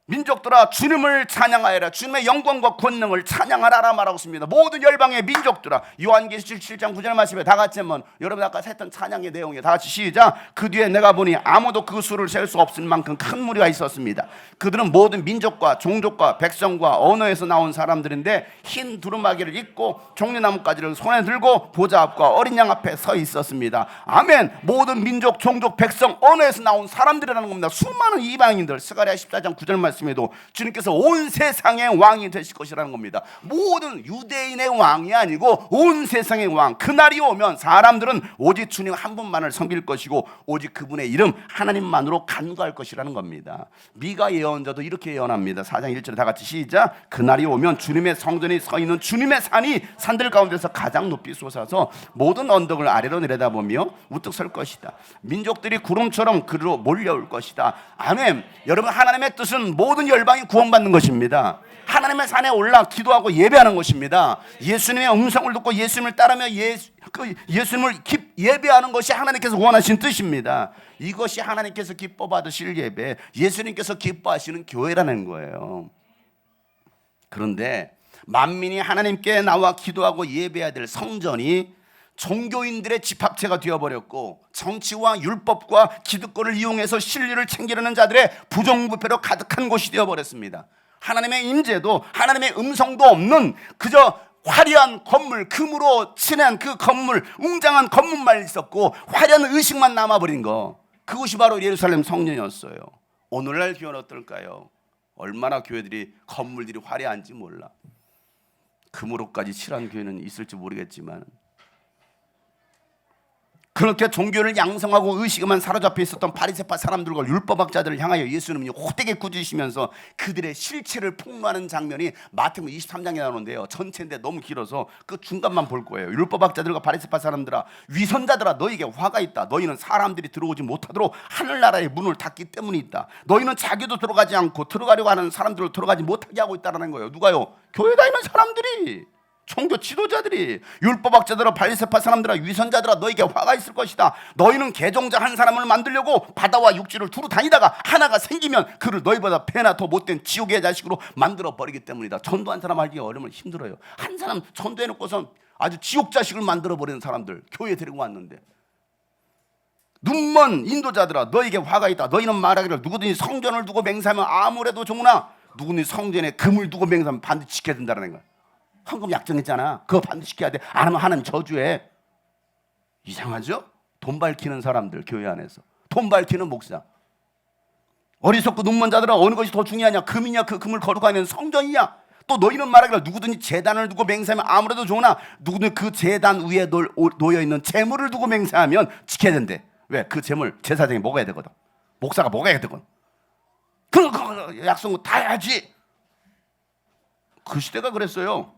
민족들아, 주님을 찬양하여라. 주님의 영광과 권능을 찬양하라 말하고 있습니다. 모든 열방의 민족들아. 요한계시록 7장 9절 말씀에 다 같이 한번, 여러분 아까 했던 찬양의 내용이에요. 다 같이 시작. 그 뒤에 내가 보니 아무도 그 수를 셀 수 없을 만큼 큰 무리가 있었습니다. 그들은 모든 민족과 종족과 백성과 언어에서 나온 사람들인데 흰 두루마기를 입고 종려나무가지를 손에 들고 보좌 앞과 어린 양 앞에 서 있었습니다. 아멘. 모든 민족, 종족, 백성, 언어에서 나온 사람들이라는 겁니다. 수많은 이방인들. 스가랴 14장 9절 말씀 에도 주님께서 온 세상의 왕이 되실 것이라는 겁니다. 모든 유대인의 왕이 아니고 온 세상의 왕. 그날이 오면 사람들은 오직 주님 한 분만을 섬길 것이고 오직 그분의 이름 하나님만으로 간구할 것이라는 겁니다. 미가 예언자도 이렇게 예언합니다. 4장 1절에 다 같이 시작. 그날이 오면 주님의 성전이 서 있는 주님의 산이 산들 가운데서 가장 높이 솟아서 모든 언덕을 아래로 내려다보며 우뚝 설 것이다. 민족들이 구름처럼 그리로 몰려올 것이다. 아멘. 여러분, 하나님의 뜻은 모든 열방이 구원받는 것입니다. 하나님의 산에 올라 기도하고 예배하는 것입니다. 예수님의 음성을 듣고 예수님을 따르며 예수님을 예배하는 것이 하나님께서 원하신 뜻입니다. 이것이 하나님께서 기뻐 받으실 예배, 예수님께서 기뻐하시는 교회라는 거예요. 그런데 만민이 하나님께 나와 기도하고 예배해야 될 성전이 종교인들의 집합체가 되어버렸고, 정치와 율법과 기득권을 이용해서 신리를 챙기려는 자들의 부정부패로 가득한 곳이 되어버렸습니다. 하나님의 임재도 하나님의 음성도 없는 그저 화려한 건물, 금으로 칠한 그 건물, 웅장한 건물만 있었고 화려한 의식만 남아버린 거, 그것이 바로 예루살렘 성전이었어요. 오늘날 교회는 어떨까요? 얼마나 교회들이 건물들이 화려한지 몰라. 금으로까지 칠한 교회는 있을지 모르겠지만, 그렇게 종교를 양성하고 의식에만 사로잡혀 있었던 바리새파 사람들과 율법학자들을 향하여 예수님이 호되게 꾸짖으시면서 그들의 실체를 폭로하는 장면이 마태복음 23장에 나오는데요. 전체인데 너무 길어서 그 중간만 볼 거예요. 율법학자들과 바리새파 사람들아, 위선자들아, 너에게 화가 있다. 너희는 사람들이 들어오지 못하도록 하늘나라의 문을 닫기 때문이다. 너희는 자기도 들어가지 않고 들어가려고 하는 사람들을 들어가지 못하게 하고 있다는 거예요. 누가요? 교회 다니는 사람들이, 종교 지도자들이. 율법학자들아, 바리새파 사람들아, 위선자들아, 너에게 화가 있을 것이다. 너희는 개종자 한 사람을 만들려고 바다와 육지를 두루 다니다가 하나가 생기면 그를 너희보다 배나 더 못된 지옥의 자식으로 만들어 버리기 때문이다. 전도한 사람 알기 어려우면 힘들어요. 한 사람 전도해놓고서 아주 지옥 자식을 만들어 버리는 사람들 교회에 데리고 왔는데, 눈먼 인도자들아, 너에게 화가 있다. 너희는 말하기를 누구든지 성전을 두고 맹세하면 아무래도 좋으나 누구든지 성전에 금을 두고 맹세하면 반드시 지켜야 된다는 거야. 헌금 약정했잖아. 그거 반드시 지켜야 돼. 안 하면 하나님 저주해. 이상하죠? 돈 밝히는 사람들, 교회 안에서 돈 밝히는 목사. 어리석고 눈먼 자들아, 어느 것이 더 중요하냐? 금이냐? 그 금을 거룩하는 성전이냐? 또 너희는 말하기를 누구든지 제단을 두고 맹세하면 아무래도 좋으나 누구든지 그 제단 위에 놓여있는 재물을 두고 맹세하면 지켜야 된대. 왜? 그 재물 제사장이 먹어야 되거든. 목사가 먹어야 되거든. 그 약속은 다 해야지. 그 시대가 그랬어요.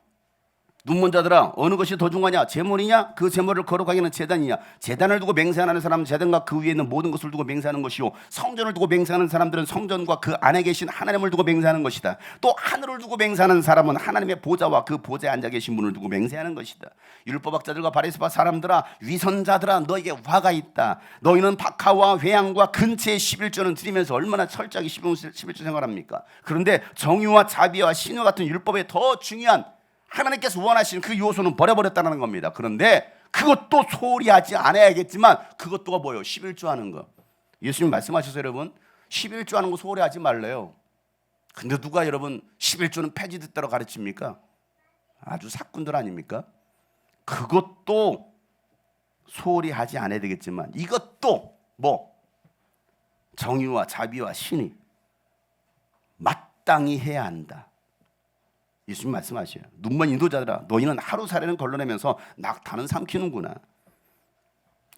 눈먼 자들아 어느 것이 더 중하냐? 제물이냐? 그 제물을 거룩하게는 제단이냐? 제단을 두고 맹세하는 사람은 제단과 그 위에 있는 모든 것을 두고 맹세하는 것이요, 성전을 두고 맹세하는 사람들은 성전과 그 안에 계신 하나님을 두고 맹세하는 것이다. 또 하늘을 두고 맹세하는 사람은 하나님의 보좌와 그 보좌에 앉아 계신 분을 두고 맹세하는 것이다. 율법학자들과 바리새파 사람들아, 위선자들아, 너에게 화가 있다. 너희는 박하와 회양과 근체의 11조는 드리면서 얼마나 철저하게 11조 생활합니까? 그런데 정의와 자비와 신화 같은 율법에 더 중요한 하나님께서 원하시는 그 요소는 버려버렸다는 겁니다. 그런데 그것도 소홀히 하지 않아야겠지만 그것도가 뭐예요? 11조 하는 거. 예수님 말씀하셔서 여러분 11조 하는 거 소홀히 하지 말래요. 근데 누가 여러분 11조는 폐지됐다고 가르칩니까? 아주 사꾼들 아닙니까? 그것도 소홀히 하지 않아야 되겠지만 이것도 뭐 정의와 자비와 신이 마땅히 해야 한다. 예수님 말씀하셔요. 눈먼 인도자들아, 너희는 하루살이는 걸러내면서 낙타는 삼키는구나.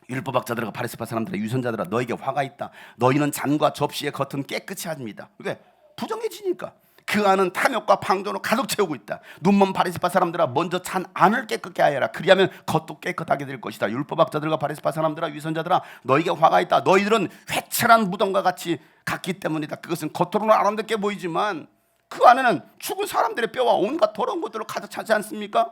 율법학자들과 바리새파 사람들아, 유선자들아, 너에게 화가 있다. 너희는 잔과 접시의 겉은 깨끗이 합니다. 왜? 부정해지니까. 그 안은 탐욕과 방종으로 가득 채우고 있다. 눈먼 바리새파 사람들아, 먼저 잔 안을 깨끗게 하여라. 그리하면 겉도 깨끗하게 될 것이다. 율법학자들과 바리새파 사람들아, 유선자들아, 너에게 화가 있다. 너희들은 회칠한 무덤과 같이 같기 때문이다. 그것은 겉으로는 아름답게 보이지만 그 안에는 죽은 사람들의 뼈와 온갖 더러운 것들로 가득 차지 않습니까?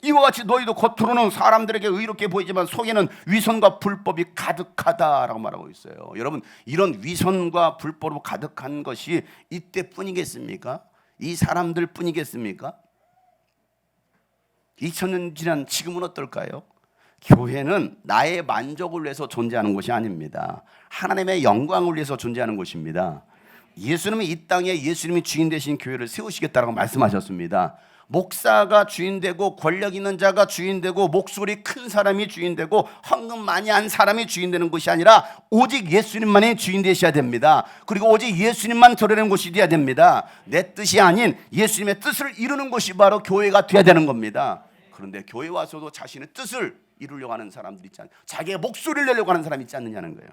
이와 같이 너희도 겉으로는 사람들에게 의롭게 보이지만 속에는 위선과 불법이 가득하다라고 말하고 있어요. 여러분, 이런 위선과 불법으로 가득한 것이 이때뿐이겠습니까? 이 사람들 뿐이겠습니까? 2000년 지난 지금은 어떨까요? 교회는 나의 만족을 위해서 존재하는 것이 아닙니다. 하나님의 영광을 위해서 존재하는 것입니다. 예수님이 이 땅에 예수님이 주인 되신 교회를 세우시겠다라고 말씀하셨습니다. 목사가 주인 되고 권력 있는 자가 주인 되고 목소리 큰 사람이 주인 되고 헌금 많이 한 사람이 주인 되는 것이 아니라 오직 예수님만이 주인 되셔야 됩니다. 그리고 오직 예수님만 드러내는 곳이 되어야 됩니다. 내 뜻이 아닌 예수님의 뜻을 이루는 것이 바로 교회가 되어야 되는 겁니다. 그런데 교회 와서도 자신의 뜻을 이루려고 하는 사람들이 있지 않느냐, 자기의 목소리를 내려고 하는 사람이 있지 않느냐는 거예요.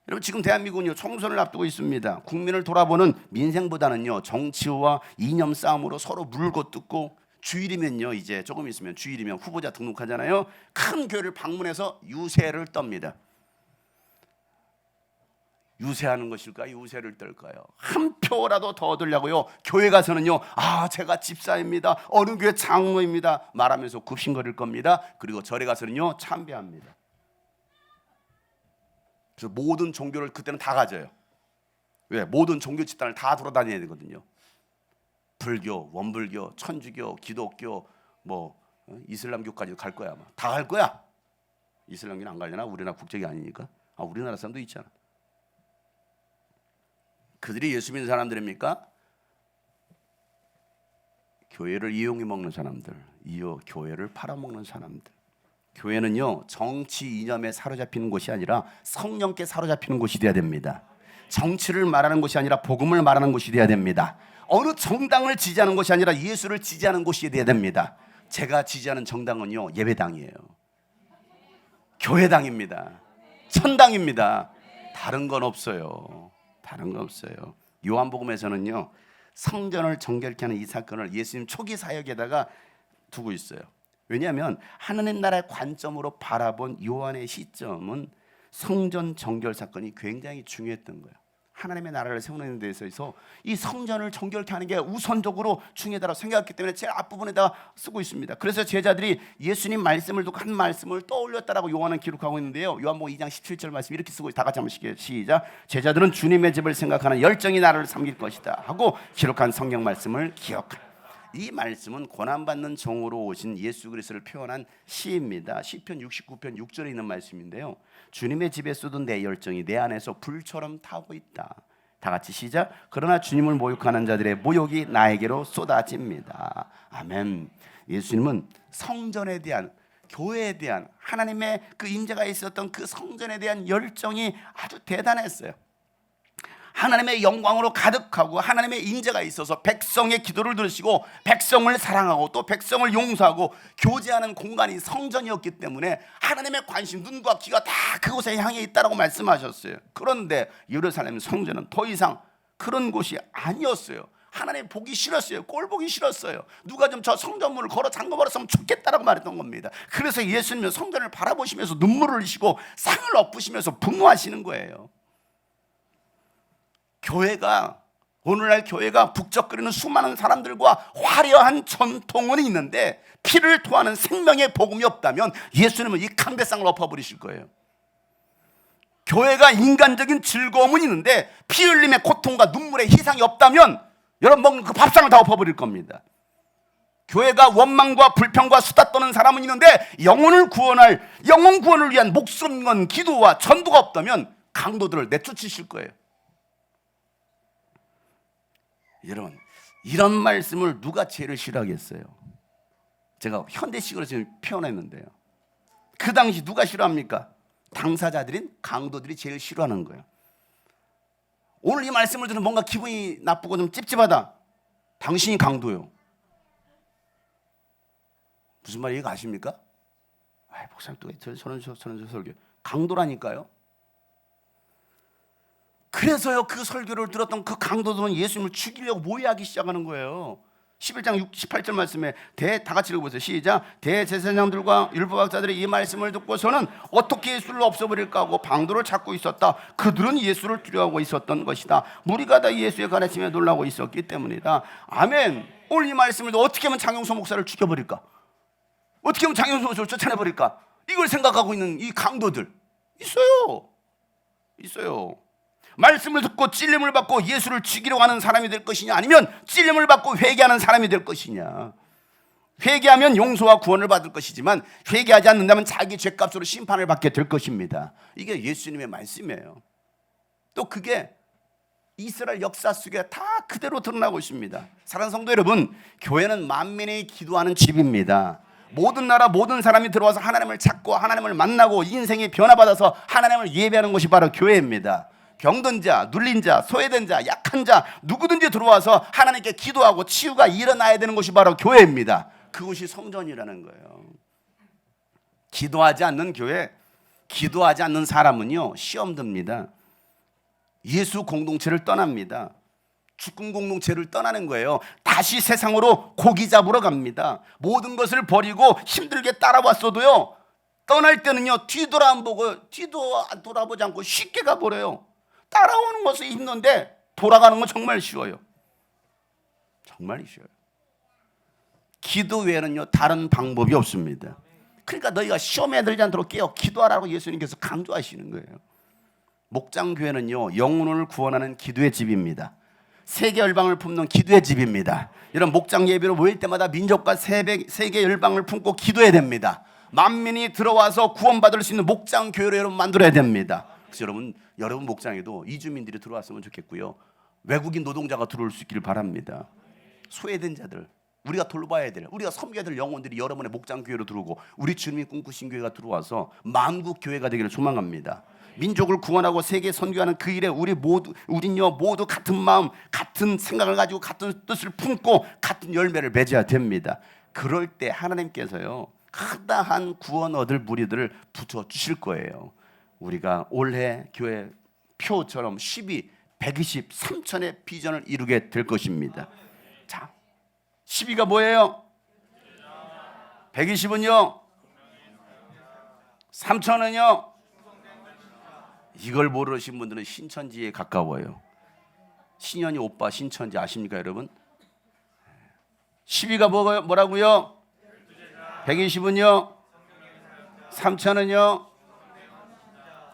여러분, 지금 대한민국은요 총선을 앞두고 있습니다. 국민을 돌아보는 민생보다는요 정치와 이념 싸움으로 서로 물고 뜯고, 주일이면요 이제 조금 있으면 주일이면 후보자 등록하잖아요. 큰 교회를 방문해서 유세를 떱니다. 유세하는 것일까요? 유세를 떨까요? 한 표라도 더 얻으려고요 교회 가서는요, 아 제가 집사입니다, 어느 교회 장로입니다 말하면서 굽신거릴 겁니다. 그리고 절에 가서는요 참배합니다. 그래서 모든 종교를 그때는 다 가져요. 왜? 모든 종교 집단을 다 돌아다녀야 되거든요. 불교, 원불교, 천주교, 기독교, 뭐 이슬람교까지 갈 거야. 아마 다 갈 거야. 이슬람교는 안 가려나? 우리나라 국적이 아니니까. 아, 우리나라 사람도 있잖아. 그들이 예수 믿는 사람들입니까? 교회를 이용해 먹는 사람들, 교회를 팔아먹는 사람들. 교회는요 정치 이념에 사로잡히는 곳이 아니라 성령께 사로잡히는 곳이 되어야 됩니다. 정치를 말하는 곳이 아니라 복음을 말하는 곳이 되어야 됩니다. 어느 정당을 지지하는 것이 아니라 예수를 지지하는 곳이 되어야 됩니다. 제가 지지하는 정당은요 예배당이에요. 교회당입니다. 천당입니다. 다른 건 없어요. 다른 건 없어요. 요한복음에서는요 성전을 정결케 하는 이 사건을 예수님 초기 사역에다가 두고 있어요. 왜냐하면 하나님 나라의 관점으로 바라본 요한의 시점은 성전 정결 사건이 굉장히 중요했던 거예요. 하나님의 나라를 세우는 데 있어서 이 성전을 정결케 하는 게 우선적으로 중요하다고 생각했기 때문에 제일 앞부분에다 쓰고 있습니다. 그래서 제자들이 예수님 말씀을 듣고 한 말씀을 떠올렸다라고 요한은 기록하고 있는데요. 요한복음 2장 17절 말씀 이렇게 쓰고, 다 같이 한번 시작. 제자들은 주님의 집을 생각하는 열정이 나를 섬길 것이다 하고 기록한 성경 말씀을 기억하라. 이 말씀은 고난받는 종으로 오신 예수 그리스도를 표현한 시입니다. 시편 69편 6절에 있는 말씀인데요. 주님의 집에 쏟은 내 열정이 내 안에서 불처럼 타고 있다. 다 같이 시작. 그러나 주님을 모욕하는 자들의 모욕이 나에게로 쏟아집니다. 아멘. 예수님은 성전에 대한, 교회에 대한 하나님의 그 임재가 있었던 그 성전에 대한 열정이 아주 대단했어요. 하나님의 영광으로 가득하고 하나님의 임재가 있어서 백성의 기도를 들으시고 백성을 사랑하고 또 백성을 용서하고 교제하는 공간이 성전이었기 때문에 하나님의 관심, 눈과 귀가 다 그곳에 향해 있다라고 말씀하셨어요. 그런데 예루살렘 성전은 더 이상 그런 곳이 아니었어요. 하나님 보기 싫었어요. 꼴 보기 싫었어요. 누가 좀 저 성전문을 걸어 잠궈버렸으면 좋겠다라고 말했던 겁니다. 그래서 예수님은 성전을 바라보시면서 눈물을 흘리시고 상을 엎으시면서 분노하시는 거예요. 교회가, 오늘날 교회가 북적거리는 수많은 사람들과 화려한 전통은 있는데 피를 토하는 생명의 복음이 없다면 예수님은 이 강대상을 엎어버리실 거예요. 교회가 인간적인 즐거움은 있는데 피 흘림의 고통과 눈물의 희생이 없다면 여러분 먹는 그 밥상을 다 엎어버릴 겁니다. 교회가 원망과 불평과 수다 떠는 사람은 있는데 영혼 구원을 위한 목숨 건 기도와 전도가 없다면 강도들을 내쫓으실 거예요. 여러분, 이런 말씀을 누가 제일 싫어하겠어요? 제가 현대식으로 지금 표현했는데요. 그 당시 누가 싫어합니까? 당사자들인 강도들이 제일 싫어하는 거예요. 오늘 이 말씀을 들으면 뭔가 기분이 나쁘고 좀 찝찝하다. 당신이 강도요. 무슨 말인지 이해가 가십니까? 목사님 또 저런 설교. 강도라니까요. 그래서요, 그 설교를 들었던 그 강도들은 예수님을 죽이려고 모의하기 시작하는 거예요. 11장 18절 말씀에 다 같이 읽어보세요. 시작. 대제사장들과 율법학자들이 이 말씀을 듣고서는 어떻게 예수를 없애버릴까 하고 방도를 찾고 있었다. 그들은 예수를 두려워하고 있었던 것이다. 무리가 다 예수의 가르침에 놀라고 있었기 때문이다. 아멘. 오늘 이 말씀을 어떻게 하면 장용서 목사를 죽여버릴까? 어떻게 하면 장용서 목사를 쫓아내버릴까? 이걸 생각하고 있는 이 강도들 있어요. 말씀을 듣고 찔림을 받고 예수를 죽이려고 하는 사람이 될 것이냐, 아니면 찔림을 받고 회개하는 사람이 될 것이냐. 회개하면 용서와 구원을 받을 것이지만 회개하지 않는다면 자기 죄값으로 심판을 받게 될 것입니다. 이게 예수님의 말씀이에요. 또 그게 이스라엘 역사 속에 다 그대로 드러나고 있습니다. 사랑하는 성도 여러분, 교회는 만민이 기도하는 집입니다. 모든 나라 모든 사람이 들어와서 하나님을 찾고 하나님을 만나고 인생이 변화받아서 하나님을 예배하는 것이 바로 교회입니다. 병든 자, 눌린 자, 소외된 자, 약한 자 누구든지 들어와서 하나님께 기도하고 치유가 일어나야 되는 것이 바로 교회입니다. 그것이 성전이라는 거예요. 기도하지 않는 교회, 기도하지 않는 사람은요 시험 듭니다. 예수 공동체를 떠납니다. 죽은 공동체를 떠나는 거예요. 다시 세상으로 고기 잡으러 갑니다. 모든 것을 버리고 힘들게 따라왔어도요, 떠날 때는요 뒤도 안 돌아보지 않고 쉽게 가버려요. 따라오는 것은 힘든데 돌아가는 건 정말 쉬워요. 정말 쉬워요. 기도 외에는요 다른 방법이 없습니다. 그러니까 너희가 시험에 들지 않도록 깨어 기도하라고 예수님께서 강조하시는 거예요. 목장교회는요 영혼을 구원하는 기도의 집입니다. 세계 열방을 품는 기도의 집입니다. 이런 목장 예배로 모일 때마다 민족과 세계 열방을 품고 기도해야 됩니다. 만민이 들어와서 구원받을 수 있는 목장교회로 여러분 만들어야 됩니다. 그래서 여러분 목장에도 이주민들이 들어왔으면 좋겠고요, 외국인 노동자가 들어올 수 있기를 바랍니다. 소외된 자들, 우리가 돌봐야 될, 우리가 섬겨야 될 영혼들이 여러분의 목장교회로 들어오고 우리 주님이 꿈꾸신 교회가 들어와서 만국 교회가 되기를 소망합니다. 민족을 구원하고 세계 선교하는 그 일에 우린요 모두 같은 마음, 같은 생각을 가지고 같은 뜻을 품고 같은 열매를 맺어야 됩니다. 그럴 때 하나님께서요 크다한 구원 얻을 무리들을 붙여주실 거예요. 우리가 올해 교회 표처럼 12, 120, 3천의 비전을 이루게 될 것입니다. 자, 12가 뭐예요? 120은요? 3천은요? 이걸 모르신 분들은 신천지에 가까워요. 신현이 오빠 신천지 아십니까 여러분? 12가 뭐라고요? 120은요? 3천은요?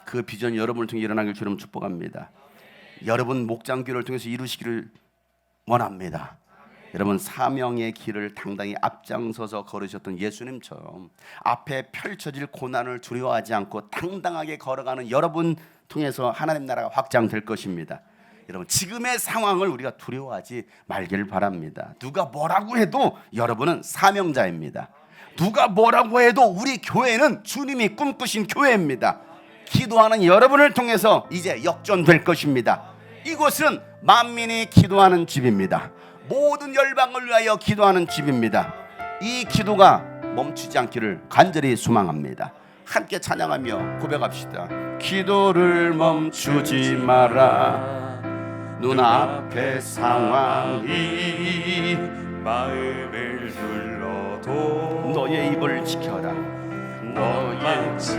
그 비전이 여러분을 통해 일어나길 주님 축복합니다. 여러분 목장교를 통해서 이루시기를 원합니다. 여러분 사명의 길을 당당히 앞장서서 걸으셨던 예수님처럼 앞에 펼쳐질 고난을 두려워하지 않고 당당하게 걸어가는 여러분 통해서 하나님 나라가 확장될 것입니다. 여러분 지금의 상황을 우리가 두려워하지 말길 바랍니다. 누가 뭐라고 해도 여러분은 사명자입니다. 누가 뭐라고 해도 우리 교회는 주님이 꿈꾸신 교회입니다. 기도하는 여러분을 통해서 이제 역전될 것입니다. 이곳은 만민이 기도하는 집입니다. 모든 열방을 위하여 기도하는 집입니다. 이 기도가 멈추지 않기를 간절히 소망합니다. 함께 찬양하며 고백합시다. 기도를 멈추지 마라. 눈앞의 상황이 마음을 눌러도 너의 입을 지켜라. 원망치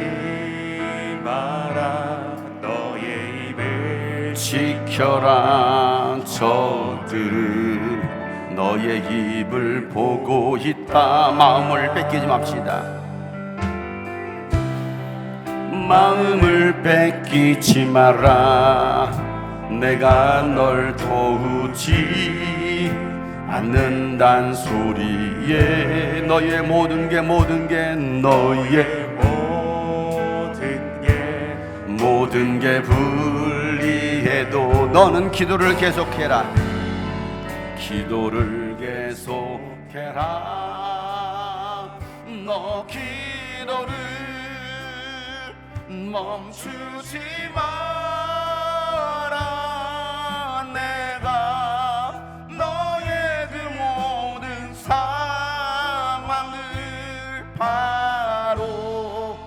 마라. 너의 입을 지켜라. 저들은 너의 입을 보고 있다. 마음을 뺏기지 맙시다. 마음을 뺏기지 마라. 내가 널 도우지 않는단 소리에 너의 모든 게 너의 모든 게 불리해도 너는 기도를 계속해라. 기도를 계속해라. 너 기도를 멈추지 마라. 내가 너의 그 모든 상황을 바로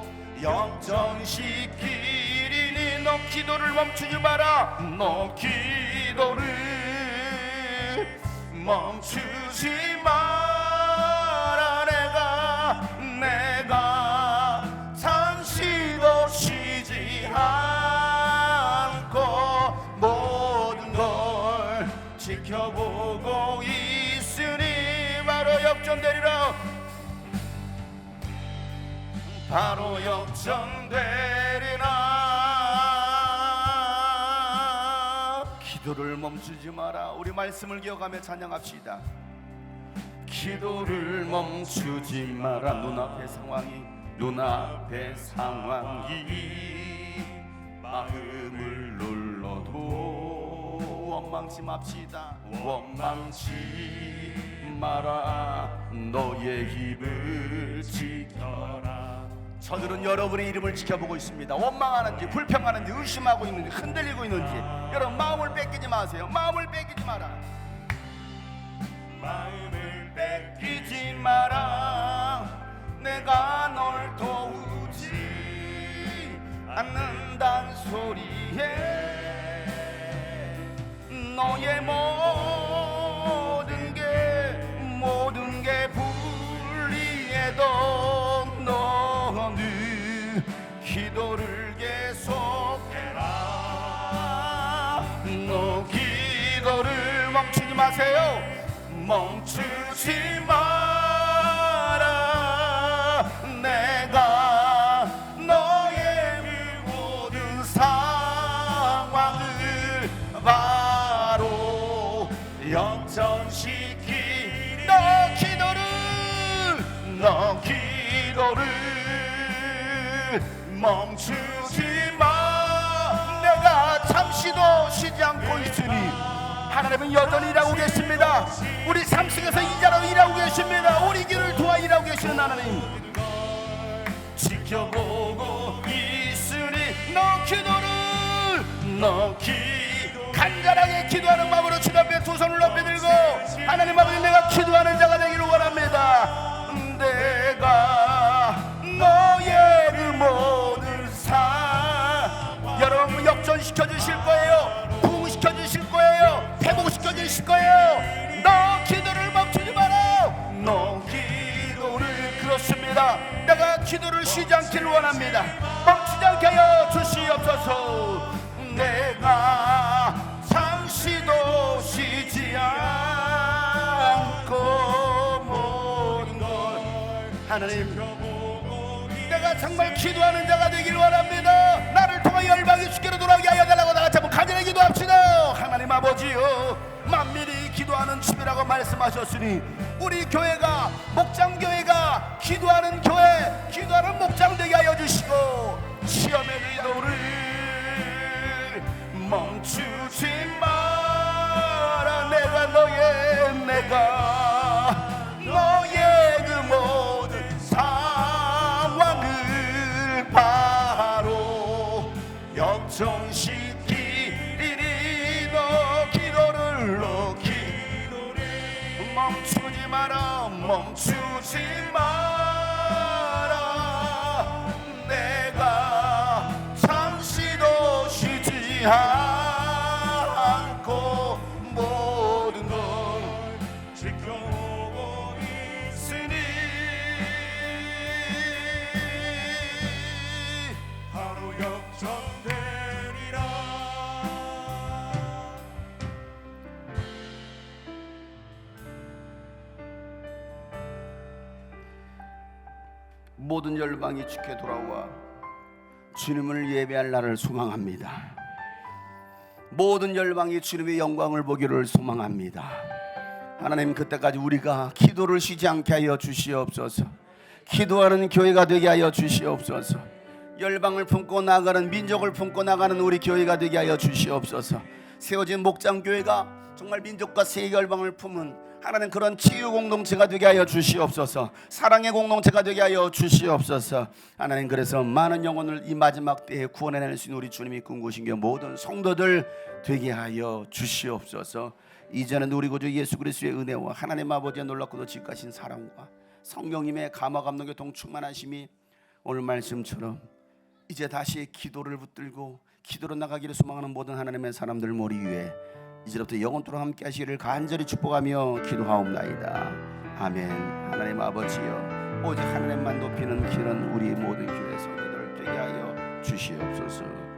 역전시키리니 너 기도를 멈추지 마라. 너 기도를 멈추지 마라. 내가 잠시도 쉬지 않고 모든 걸 지켜보고 있으니 바로 역전되리라. 바로 역전되리라. 기도를 멈추지 마라. 우리 말씀을 기억하며 찬양합시다. 기도를 멈추지 마라. 눈앞의 상황이 마음을 눌러도 원망치 맙시다. 원망치 마라. 너의 입을 지켜라. 저들은 여러분의 이름을 지켜보고 있습니다. 원망하는지 불평하는지 의심하고 있는지 흔들리고 있는지 여러분 마음을 뺏기지 마세요. 마음을 뺏기지 마라. 마음을 뺏기지 마라. 내가 널 도우지 않는단 소리에 너의 모든 게 불리해도 너는 기도를 계속해라. 너 기도를 멈추지 마세요. 멈추지 마라. 내가 너의 모든 상황을 바로 역전시키. 너 기도를 멈추지 마. 내가 잠시도 쉬지 않고 있으니 하나님은 여전히 일하고 계십니다. 우리 삶 속에서 이자로 일하고 계십니다. 우리 길을 도와 일하고 계시는 하나님 지켜보고 있으니 너 간절하게 기도하는 마음으로 주님 앞에 두 손을 높이 들고 하나님 아버지 내가 기도하는 자가 되기를 원합니다. 내가 너의 그 모든 여러분 역전시켜 주실 거예요. 부흥시켜 주실 거예요. 회복시켜 주실 거예요. 너 기도를 멈추지 마라. 너 기도를 그렇습니다. 내가 기도를 쉬지 않기를 원합니다. 멈추지 않게 하여 주시옵소서. 내가 잠시도 쉬지 않고 모든 걸 하나님 내가 정말 기도하는 자가 되기를 원합니다. 나를 통하여 열방이 주께로 돌아오게 하여 달라고 나같이 한번 간절히 기도합시다. 하나님 아버지요 만민이 기도하는 집이라고 말씀하셨으니 우리 교회가 목장교회가 기도하는 교회 기도하는 목장 되게 하여 주시고 시험의 기도를 멈추지 마라. 내가 너의 그 모든 상황을 바로 역전시키리니 너 기도를 멈추지 마라. 내가 잠시도 쉬지 않고 모든 열방이 주께 돌아와 주님을 예배할 날을 소망합니다. 모든 열방이 주님의 영광을 보기를 소망합니다. 하나님, 그때까지 우리가 기도를 쉬지 않게 하여 주시옵소서. 기도하는 교회가 되게 하여 주시옵소서. 열방을 품고 나가는, 민족을 품고 나가는 우리 교회가 되게 하여 주시옵소서. 세워진 목장교회가 정말 민족과 세계 열방을 품은 하나님 그런 치유 공동체가 되게 하여 주시옵소서. 사랑의 공동체가 되게 하여 주시옵소서. 하나님, 그래서 많은 영혼을 이 마지막 때에 구원해낼 수 있는 우리 주님이 꿈꾸신 게 모든 성도들 되게 하여 주시옵소서. 이제는 우리 구주 예수 그리스도의 은혜와 하나님 아버지의 놀랍고도 지극하신 사랑과 성령님의 감화 감동 교통 충만하심이 오늘 말씀처럼 이제 다시 기도를 붙들고 기도로 나가기를 소망하는 모든 하나님의 사람들 머리 위에 이제부터 영원토록 함께 하시기를 간절히 축복하며 기도하옵나이다. 아멘. 하나님 아버지여, 오직 하나님만 높이는 길은 우리 모든 교회 성도들 되게 하여 주시옵소서.